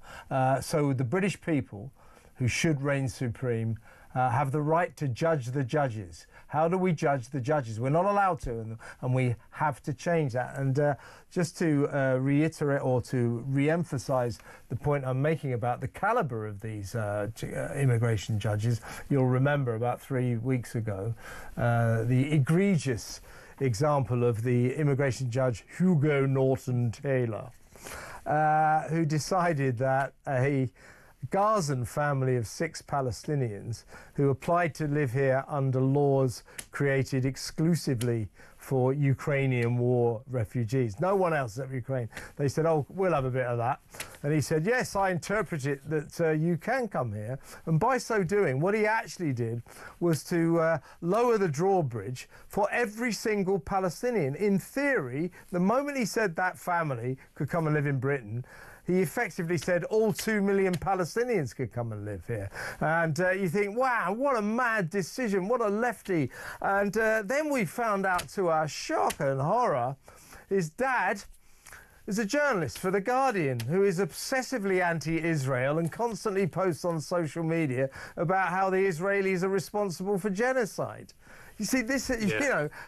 So the British people, who should reign supreme, have the right to judge the judges. How do we judge the judges? We're not allowed to, and we have to change that. And just to reiterate or to re-emphasise the point I'm making about the calibre of these immigration judges, you'll remember about 3 weeks ago the egregious example of the immigration judge Hugo Norton-Taylor, who decided that a Gazan family of 6 Palestinians who applied to live here under laws created exclusively for Ukrainian war refugees. No one else except Ukraine. They said, oh, we'll have a bit of that. And he said, yes, I interpret it that you can come here. And by so doing, what he actually did was to lower the drawbridge for every single Palestinian. In theory, the moment he said that family could come and live in Britain, he effectively said all 2 million Palestinians could come and live here. And you think, wow, what a mad decision, what a lefty. And then we found out, to our shock and horror, his dad is a journalist for The Guardian who is obsessively anti-Israel and constantly posts on social media about how the Israelis are responsible for genocide. You see, this,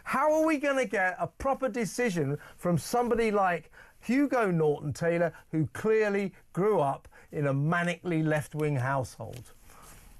how are we going to get a proper decision from somebody like Hugo Norton-Taylor, who clearly grew up in a manically left-wing household?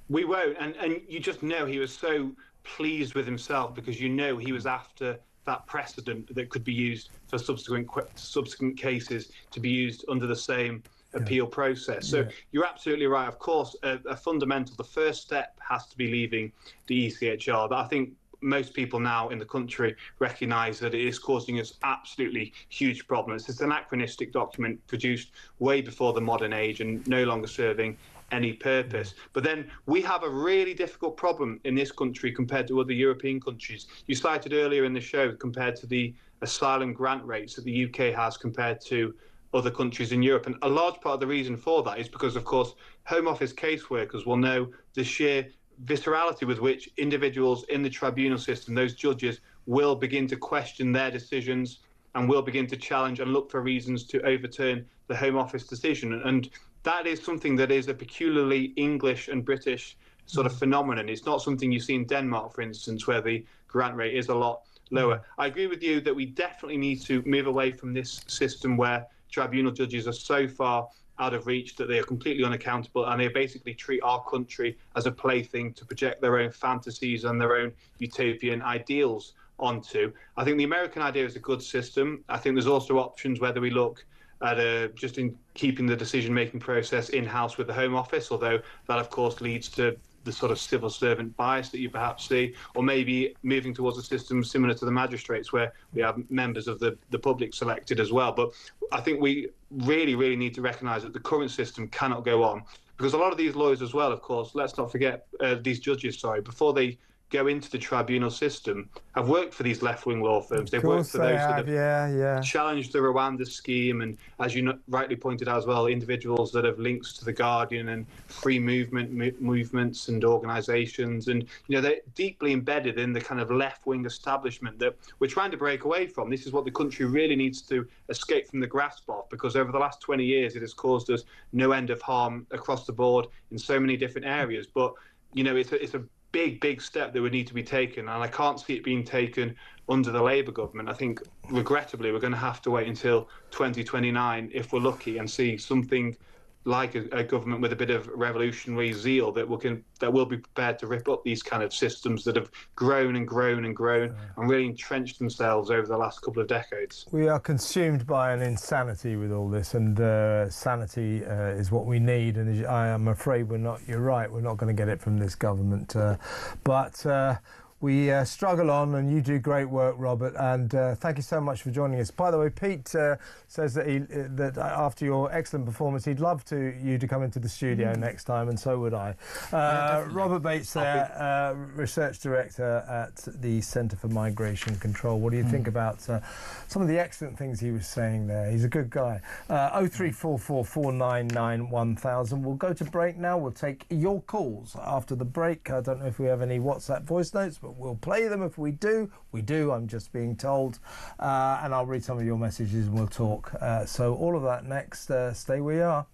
We won't, and you just know he was so pleased with himself because he was after that precedent that could be used for subsequent cases to be used under the same appeal process. So you're absolutely right. Of course, a fundamental, the first step has to be leaving the ECHR. But I think most people now in the country recognise that it is causing us absolutely huge problems. It's an anachronistic document produced way before the modern age and no longer serving any purpose. But then we have a really difficult problem in this country compared to other European countries. You cited earlier in the show compared to the asylum grant rates that the UK has compared to other countries in Europe. And a large part of the reason for that is because, of course, Home Office caseworkers will know the sheer viscerality with which individuals in the tribunal system, those judges, will begin to question their decisions and will begin to challenge and look for reasons to overturn the Home Office decision. And that is something that is a peculiarly English and British sort of phenomenon. It's not something you see in Denmark, for instance, where the grant rate is a lot lower. I agree with you that we definitely need to move away from this system where tribunal judges are so far out of reach that they are completely unaccountable, and they basically treat our country as a plaything to project their own fantasies and their own utopian ideals onto. I think the American idea is a good system. I think there's also options whether we look at just in keeping the decision-making process in-house with the Home Office, although that, of course, leads to the sort of civil servant bias that you perhaps see, or maybe moving towards a system similar to the magistrates where we have members of the public selected as well. But I think we really, really need to recognise that the current system cannot go on, because a lot of these lawyers as well, of course, let's not forget these judges, before they go into the tribunal system, have worked for these left-wing law firms. They've worked for those that have challenged the Rwanda scheme, and as you rightly pointed out as well, individuals that have links to the Guardian and free movements and organisations, and they're deeply embedded in the kind of left-wing establishment that we're trying to break away from. This is what the country really needs to escape from the grasp of, because over the last 20 years it has caused us no end of harm across the board in so many different areas. But it's a big step that would need to be taken, and I can't see it being taken under the Labour government. I think, regrettably, we're going to have to wait until 2029, if we're lucky, and see something like a government with a bit of revolutionary zeal that will be prepared to rip up these kind of systems that have grown and grown and grown and really entrenched themselves over the last couple of decades. We are consumed by an insanity with all this, and sanity is what we need, and I am afraid you're right, we're not going to get it from this government, but we struggle on, and you do great work, Robert, and thank you so much for joining us. By the way, Pete says that after your excellent performance, he'd love you to come into the studio next time, and so would I. Robert Bates there, Research Director at the Centre for Migration Control. What do you think about some of the excellent things he was saying there? He's a good guy. 0344 499 1000. We'll go to break now. We'll take your calls after the break. I don't know if we have any WhatsApp voice notes, but we'll play them if we do. We do, I'm just being told. And I'll read some of your messages and we'll talk. So all of that next. Stay where you are.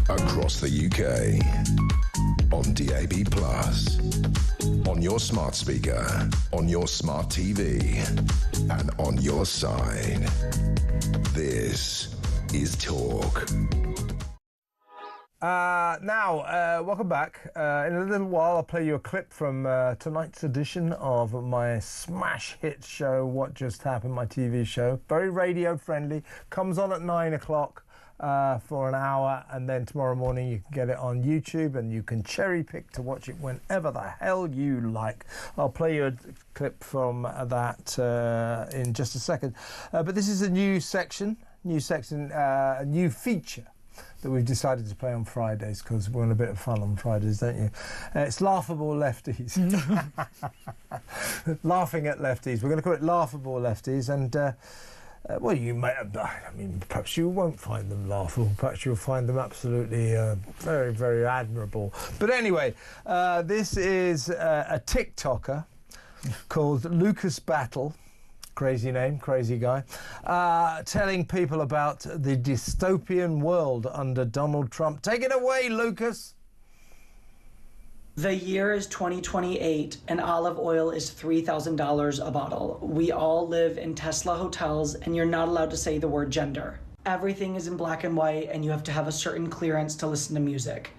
Across the UK, on DAB+, on your smart speaker, on your smart TV, and on your side. This is Talk. Welcome back. In a little while, I'll play you a clip from tonight's edition of my smash hit show, What Just Happened, my TV show. Very radio friendly. Comes on at 9 o'clock for an hour, and then tomorrow morning you can get it on YouTube and you can cherry pick to watch it whenever the hell you like. I'll play you a clip from that in just a second. But this is a new section, a new feature that we've decided to play on Fridays because we want a bit of fun on Fridays, don't you? It's Laughable Lefties. Laughing at Lefties. We're going to call it Laughable Lefties, and well, you may, I mean, perhaps you won't find them laughable. Perhaps you'll find them absolutely very, very admirable. But anyway, this is a TikToker called Lucas Battle. Crazy name, crazy guy, telling people about the dystopian world under Donald Trump. Take it away, Lucas. The year is 2028 and olive oil is $3,000 a bottle. We all live in Tesla hotels and you're not allowed to say the word gender. Everything is in black and white and you have to have a certain clearance to listen to music.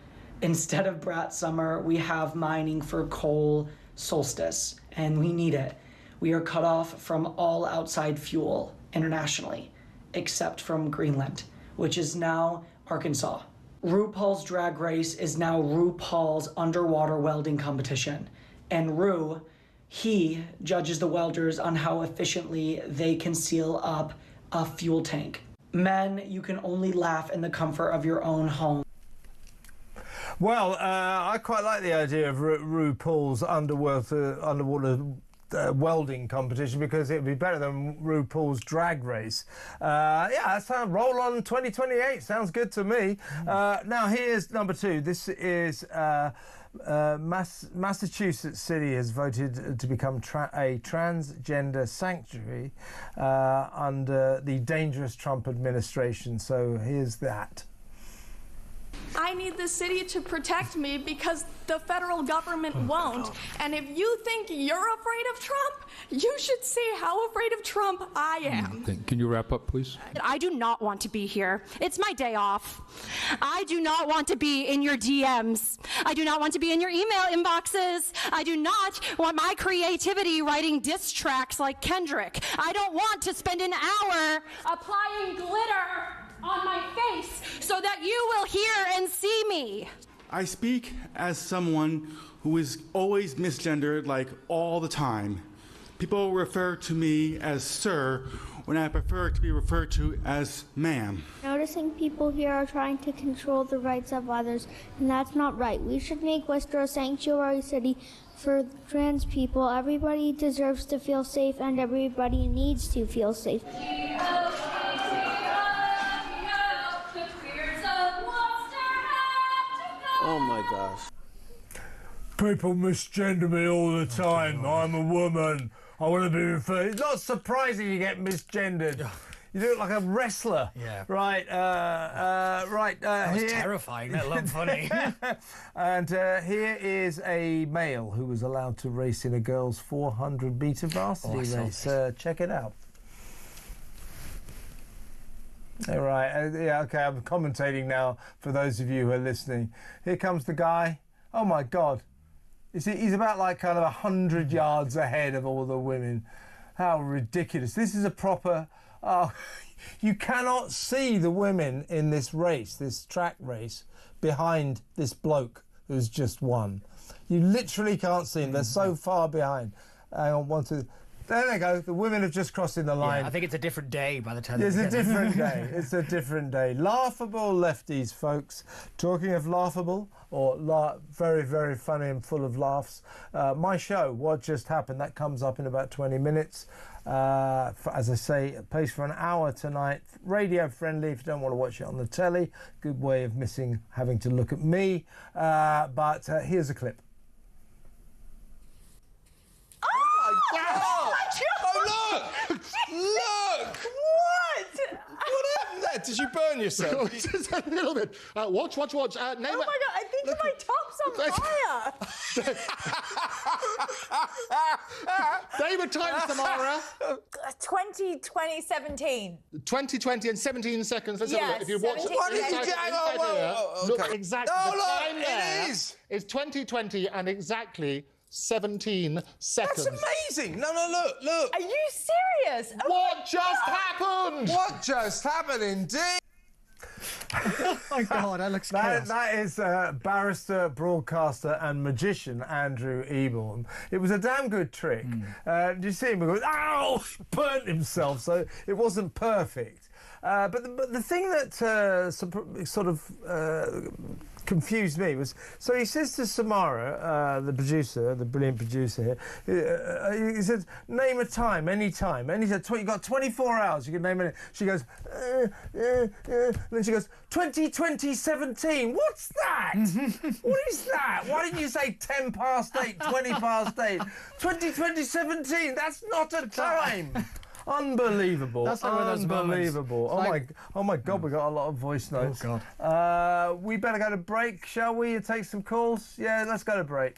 Instead of Brat Summer, we have mining for coal solstice, and we need it. We are cut off from all outside fuel internationally, except from Greenland, which is now Arkansas. RuPaul's Drag Race is now RuPaul's underwater welding competition. And he judges the welders on how efficiently they can seal up a fuel tank. Men, you can only laugh in the comfort of your own home. Well, I quite like the idea of RuPaul's underwater welding competition because it would be better than RuPaul's Drag Race. Yeah, that sounds roll on 2028. Sounds good to me. Now here's number two. This is Massachusetts City has voted to become a transgender sanctuary under the dangerous Trump administration. So here's that. I need the city to protect me because the federal government won't. And if you think you're afraid of Trump, you should see how afraid of Trump I am. Can you wrap up, please? I do not want to be here. It's my day off. I do not want to be in your DMs. I do not want to be in your email inboxes. I do not want my creativity writing diss tracks like Kendrick. I don't want to spend an hour applying glitter on my face so that you will hear and see me. I speak as someone who is always misgendered, like all the time. People refer to me as sir when I prefer to be referred to as ma'am. Noticing people here are trying to control the rights of others, and that's not right. We should make Worcester a sanctuary city for trans people. Everybody deserves to feel safe, and everybody needs to feel safe. Oh my gosh. People misgender me all the time. I'm a woman. I want to be referred. It's not surprising you get misgendered. You look like a wrestler. Yeah. Right. That was here. terrifying, let alone funny. And here is a male who was allowed to race in a girls' 400-metre varsity race. Check it out. All right, yeah, okay, I'm commentating now for those of you who are listening. Here comes the guy. Oh, my God. He's about like kind of 100 yards ahead of all the women. How ridiculous. This is a proper... you cannot see the women in this race, this track race, behind this bloke who's just won. You literally can't see them. They're so far behind. Hang on, one, two... There they go. The women have just crossed in the line. Yeah, I think it's a different day by the time. It's a different day. It's a different day. Laughable Lefties, folks. Talking of laughable or very, very funny and full of laughs. My show, What Just Happened, that comes up in about 20 minutes. As I say, it plays for an hour tonight. Radio friendly if you don't want to watch it on the telly. Good way of missing having to look at me. But here's a clip. Oh, look! Look! What? What happened there? Did you burn yourself? Just a little bit. Watch. Name Oh my God, I think my top's on fire. Name a time, Samara. 2017. 2020 and 17 seconds. Let's have a look. Yes, If you watch 17 it, look exactly. Oh, the look, time there it is 2020 and exactly 17 seconds. That's amazing. No, look. Are you serious? Oh what just happened? What just happened, indeed? Oh my God, that looks chaos. That is barrister, broadcaster and magician Andrew Eborn. It was a damn good trick. Did you see him go, ow, burnt himself, so it wasn't perfect. But the thing that sort of confused me was, so he says to Samara, the producer, the brilliant producer here, he says, name a time, any time. And he said, you've got 24 hours, you can name it. She goes, and then she goes, 2017. What's that? What is that? Why didn't you say 10 past 8, 20 past 8? 2017, that's not a time. Unbelievable. That's like one of those moments. Unbelievable. Oh my God, we got a lot of voice notes. Oh God. We better go to break, shall we? Take some calls? Yeah, let's go to break.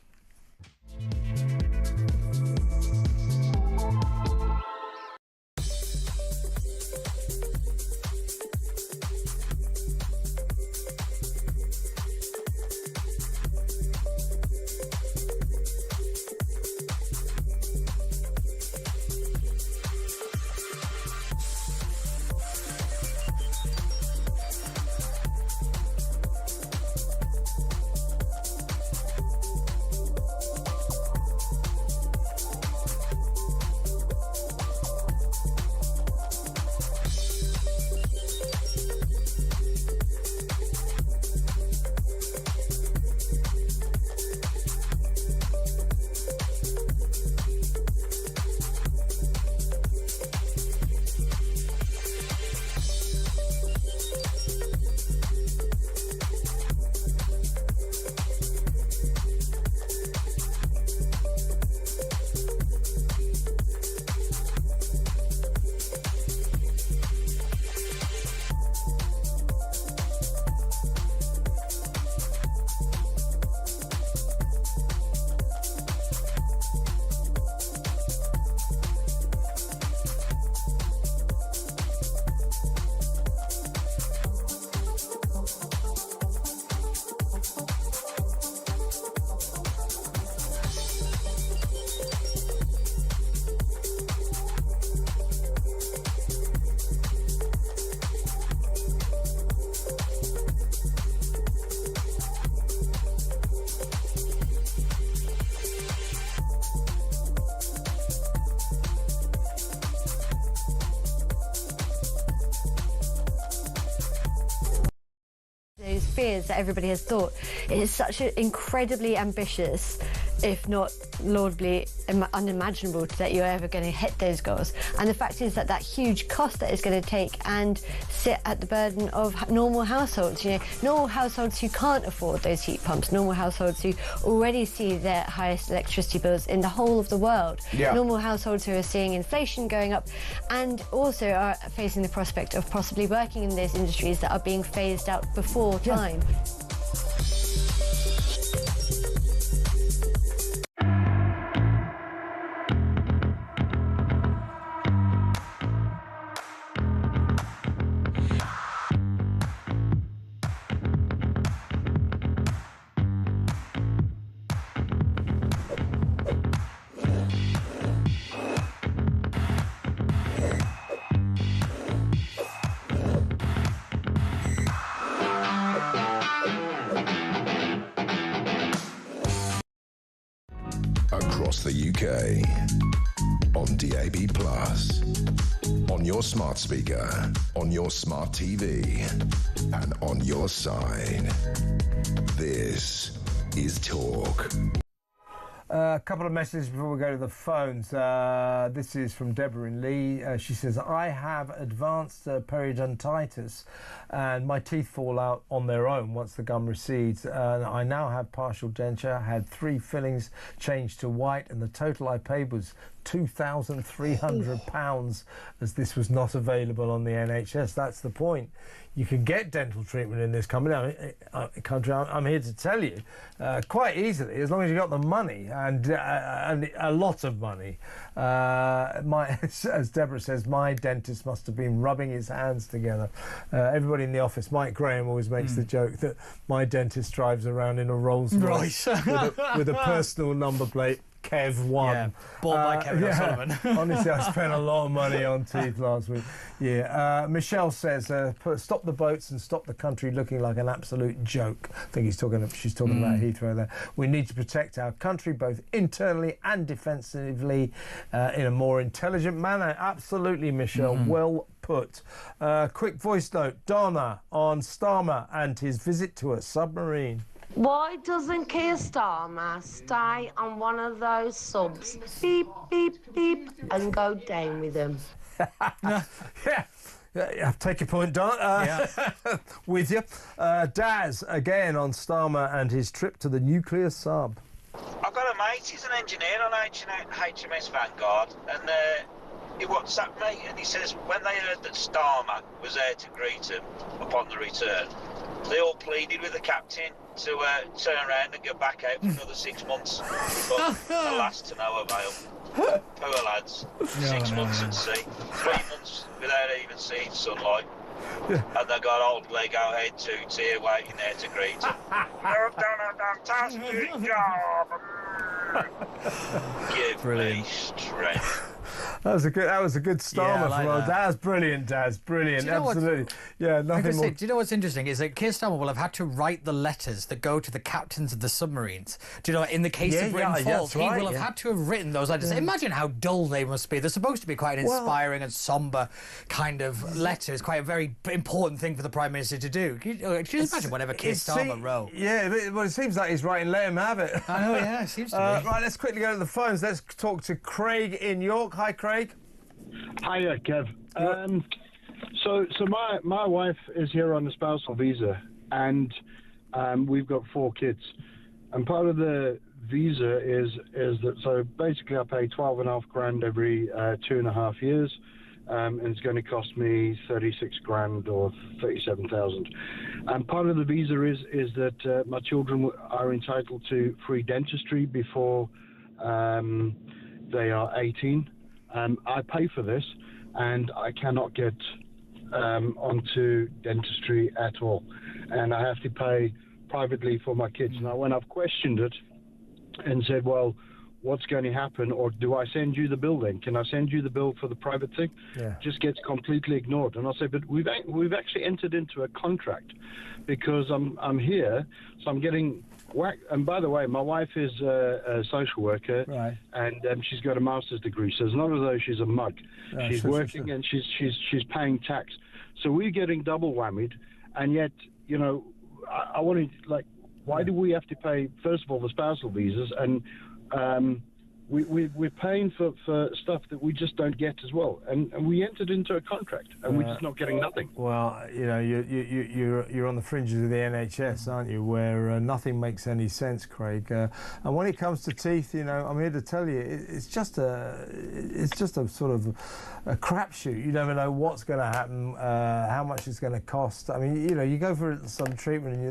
Those fears that everybody has thought, it is such an incredibly ambitious, if not laudably unimaginable, that you're ever going to hit those goals. And the fact is that that huge cost that it's going to take and sit at the burden of normal households, normal households who can't afford those heat pumps, normal households who already see their highest electricity bills in the whole of the world, normal households who are seeing inflation going up and also are facing the prospect of possibly working in those industries that are being phased out before time. Across the UK, on DAB+, on your smart speaker, on your smart TV, and on your side. This is Talk. A couple of messages before we go to the phones. This is from Deborah in Lee. She says, I have advanced periodontitis and my teeth fall out on their own once the gum recedes. I now have partial denture, had 3 fillings changed to white, and the total I paid was £2,300 as this was not available on the NHS. That's the point. You can get dental treatment in this country. I'm here to tell you, quite easily, as long as you got the money and a lot of money. As Deborah says, my dentist must have been rubbing his hands together. Everybody in the office, Mike Graham always makes the joke that my dentist drives around in a Rolls Royce with a personal number plate. Kev 1. Yeah, bought by Kevin O'Sullivan. Honestly, I spent a lot of money on teeth last week. Yeah. Michelle says, stop the boats and stop the country looking like an absolute joke. I think she's talking about Heathrow there. We need to protect our country both internally and defensively in a more intelligent manner. Absolutely, Michelle. Well put. Quick voice note. Donna on Starmer and his visit to a submarine. Why doesn't Keir Starmer stay on one of those subs, beep, beep, beep, and go down with them? Yeah, take your point, Don. With you. Daz, again, on Starmer and his trip to the nuclear sub. I've got a mate, he's an engineer on HMS Vanguard, and he WhatsApped me, and he says when they heard that Starmer was there to greet him upon the return, they all pleaded with the captain to turn around and go back out for another 6 months. But alas, to no avail. Poor lads. 6 months at sea, 3 months without even seeing sunlight. And they got old Lego head 2 tier waiting there to greet them. You've done a fantastic job. Give me strength. That was a good Starmer from old Daz. Brilliant, Daz. Brilliant. Absolutely. Nothing more. Do you know what's interesting is that Keir Starmer will have had to write the letters that go to the captains of the submarines. Do you know, in the case of Britain Falls, he will have had to have written those letters. Imagine how dull they must be. They're supposed to be quite an inspiring and sombre kind of letter. It's quite a very important thing for the Prime Minister to do. Can you just imagine whatever Keir Starmer wrote? Yeah, well, it seems like he's writing, let him have it. I know, it seems to be. Right, let's quickly go to the phones. Let's talk to Craig in York. Hi, Craig. Hiya, Kev. So my wife is here on a spousal visa, and we've got 4 kids. And part of the visa is that, so basically I pay 12.5 grand every 2.5 years, and it's going to cost me 36 grand or 37,000. And part of the visa is that my children are entitled to free dentistry before they are 18. I pay for this, and I cannot get onto dentistry at all. And I have to pay privately for my kids. Now, when I've questioned it and said, well, what's going to happen, or do I send you the bill then? Can I send you the bill for the private thing? Just gets completely ignored. And I'll say, but we've actually entered into a contract because I'm here, so I'm getting whacked. And by the way, my wife is a social worker, and she's got a master's degree, so it's not as though she's a mug. She's working and she's paying tax. So we're getting double whammied, and yet, you know, I wanted, like, why do we have to pay, first of all, the spousal visas, and we're paying for stuff that we just don't get as well, and we entered into a contract, and we're just not getting nothing. Well, you know, you're on the fringes of the NHS, aren't you, where nothing makes any sense, Craig. And when it comes to teeth, you know, I'm here to tell you, it's just a sort of a crapshoot. You never know what's going to happen, how much it's going to cost. I mean, you know, you go for some treatment and you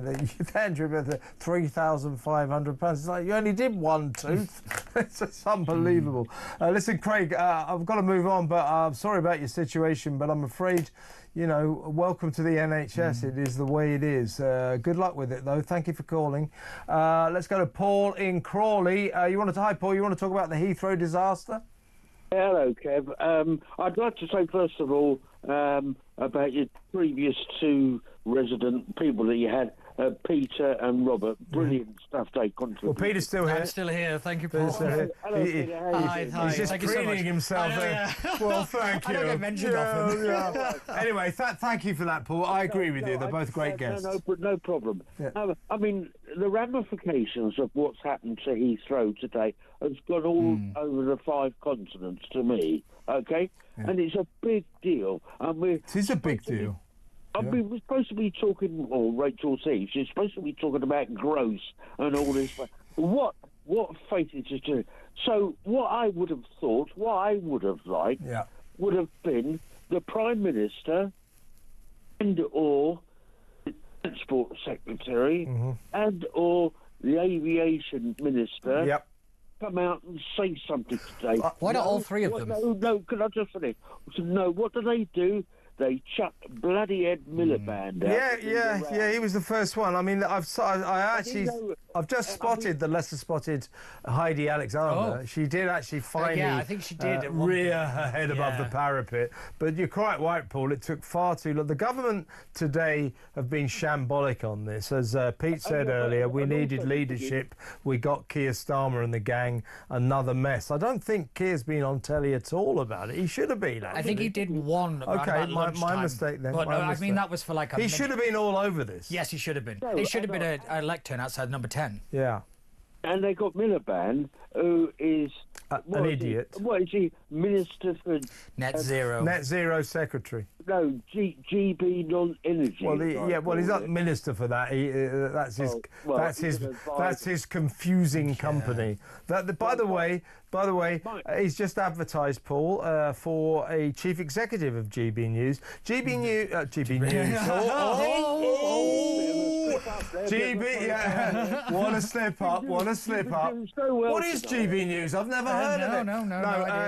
then treatment at £3,500. It's like you only did one tooth. It's unbelievable. Listen, Craig, I've got to move on, but I'm sorry about your situation, but I'm afraid, you know, welcome to the NHS. It is the way it is. Good luck with it, though. Thank you for calling. Let's go to Paul in Crawley. Hi, Paul. You want to talk about the Heathrow disaster? Hello, Kev. I'd like to say, first of all, about your previous 2 resident people that you had, Peter and Robert. Brilliant stuff they contributed. Well, Peter's still here. I'm still here. Thank you, Paul. Hello, Peter. Hi. He's just preening himself. Well, thank you. I don't get mentioned often. Anyway, thank you for that, Paul. I agree with you. They're both great guests. No problem. I mean, the ramifications of what's happened to Heathrow today has gone all over the 5 continents to me, okay? And it's a big deal. It is a big deal. I mean, we're supposed to be talking, or Rachel says, she's supposed to be talking about growth and all this. What what faith is just doing. So what I would have thought, what I would have liked, would have been the Prime Minister and or the Transport Secretary and or the Aviation Minister come out and say something today. Why not all three of them? No, can I just finish? So, no, what do? They chuck bloody Ed Miliband out. Yeah, he was the first one. I mean, I've just spotted the lesser spotted Heidi Alexander. She did actually finally I think she did rear her head above the parapet. But you're quite right, Paul. It took far too long. The government today have been shambolic on this. As Pete said earlier, we needed leadership. We got Keir Starmer and the gang. Another mess. I don't think Keir's been on telly at all about it. He should have been, actually. I think he did one. Okay, my mistake then. But I mean, that was for like a He should have been all over this. Yes, he should have been. He should have been a lectern outside number 10. Yeah. And they got Miliband, who is... an idiot. What is he? Minister for... Net Zero. Net Zero Secretary. No, GB Non-Energy. Well, he's not minister for that. That's his confusing company. By the way, he's just advertised, Paul, for a chief executive of GB News. GB News. GB, want to slip up. What is GB News? I've never heard of it. No,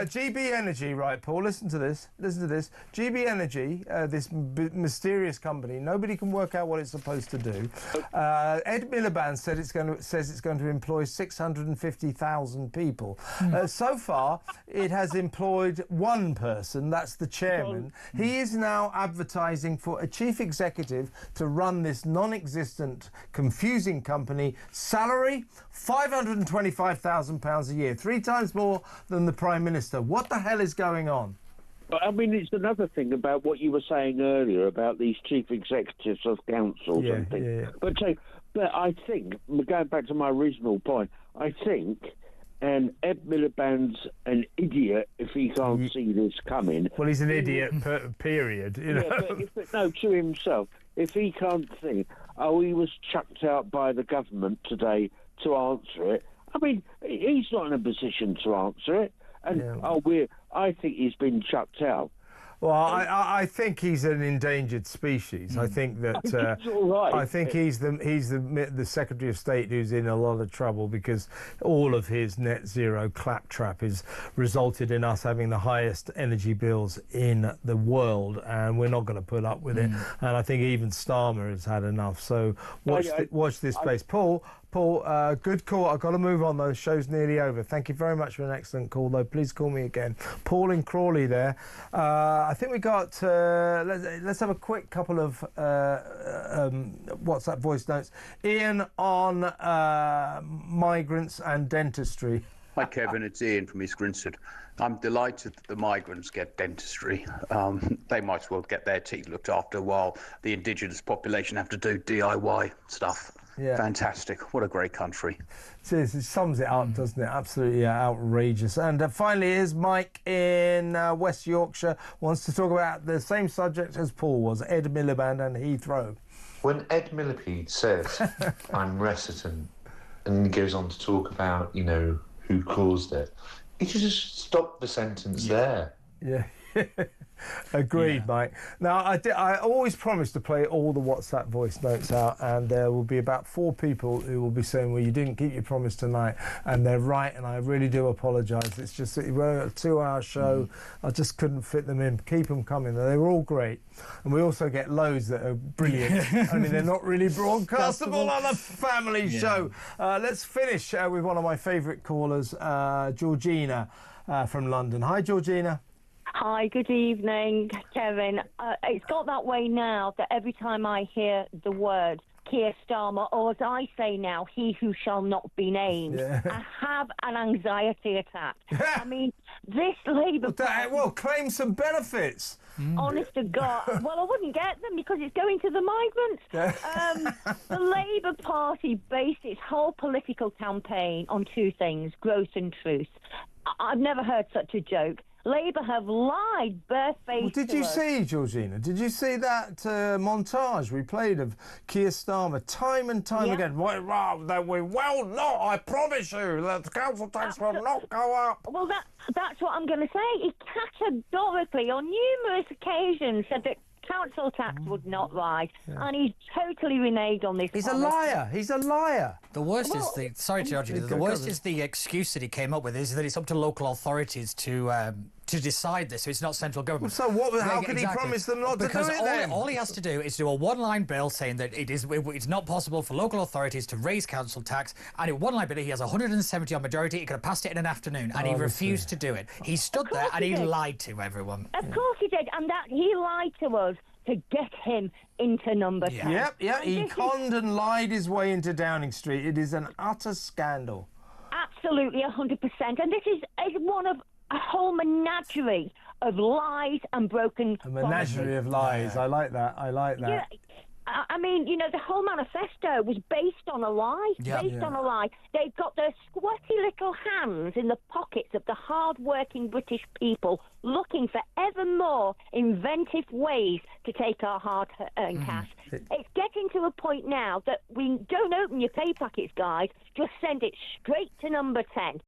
GB Energy, right, Paul? Listen to this. GB Energy, this mysterious company, nobody can work out what it's supposed to do. Ed Miliband says it's going to employ 650,000 people. So far, it has employed one person. That's the chairman. He is now advertising for a chief executive to run this non-existent, confusing company. Salary, £525,000 a year, 3 times more than the Prime Minister. What the hell is going on? I mean, it's another thing about what you were saying earlier about these chief executives of councils and things. But I think, going back to my original point, I think Ed Miliband's an idiot if he can't see this coming. Well, he's an idiot, period. You know? But to himself, if he can't think, he was chucked out by the government today to answer it. I mean, he's not in a position to answer it. And I think he's been chucked out. Well, I think he's an endangered species. I think that I think he's the Secretary of State who's in a lot of trouble because all of his net zero claptrap has resulted in us having the highest energy bills in the world, and we're not going to put up with it. And I think even Starmer has had enough. So watch this space, Paul, good call. I've got to move on, though. The show's nearly over. Thank you very much for an excellent call, though. Please call me again. Paul in Crawley there. I think we got... let's have a quick couple of WhatsApp voice notes. Ian on migrants and dentistry. Hi, Kevin. It's Ian from East Grinstead. I'm delighted that the migrants get dentistry. They might as well get their teeth looked after while the indigenous population have to do DIY stuff. Yeah. Fantastic. What a great country. It sums it up, doesn't it? Absolutely outrageous. And finally, here's Mike in West Yorkshire, wants to talk about the same subject as Paul was, Ed Miliband and Heathrow. When Ed Miliband says, I'm reticent, and he goes on to talk about, who caused it, he should just stop the sentence there. Yeah. Agreed, Mike. Now, I always promise to play all the WhatsApp voice notes out, and there will be about 4 people who will be saying, well, you didn't keep your promise tonight, and they're right, and I really do apologise. It's just that we're a 2-hour show. I just couldn't fit them in. Keep them coming. They were all great. And we also get loads that are brilliant, only they're not really broadcastable on a family show. Let's finish with one of my favourite callers, Georgina from London. Hi, Georgina. Hi, good evening, Kevin. It's got that way now that every time I hear the word Keir Starmer, or as I say now, he who shall not be named, I have an anxiety attack. I mean, this Labour Party... Well, claim some benefits. Honest to God. Well, I wouldn't get them because it's going to the migrants. The Labour Party based its whole political campaign on 2 things, growth and truth. I've never heard such a joke. Labour have lied barefaced. Well, did to you us. see, Georgina? Did you see that montage we played of Keir Starmer time and time again? We will not. I promise you that the council tax will not go up. Well, that's what I'm going to say. He categorically, on numerous occasions, said that council tax would not rise, and he's totally reneged on this. He's a liar. He's a liar. The worst is the sorry, Georgie. The worst is the excuse that he came up with is that it's up to local authorities to decide this. So it's not central government. So what? How can he promise them not to do it then? All he has to do is do a one-line bill saying that it's not possible for local authorities to raise council tax, and in one line bill he has 170 on majority. He could have passed it in an afternoon, and he refused to do it. He stood there and he lied to everyone. Of course he did, and that he lied to us to get him into number 10. Yep. He conned and lied his way into Downing Street. It is an utter scandal. Absolutely, 100%. And this is one of a whole menagerie of lies and broken A menagerie of lies. I like that. I like that. Yeah, I mean, you know, the whole manifesto was based on a lie. On a lie. They've got their sweaty little hands in the pockets of the hard-working British people looking for ever more inventive ways to take our hard-earned cash. It's getting to a point now that we don't open your pay packets, guys. Just send it straight to number 10.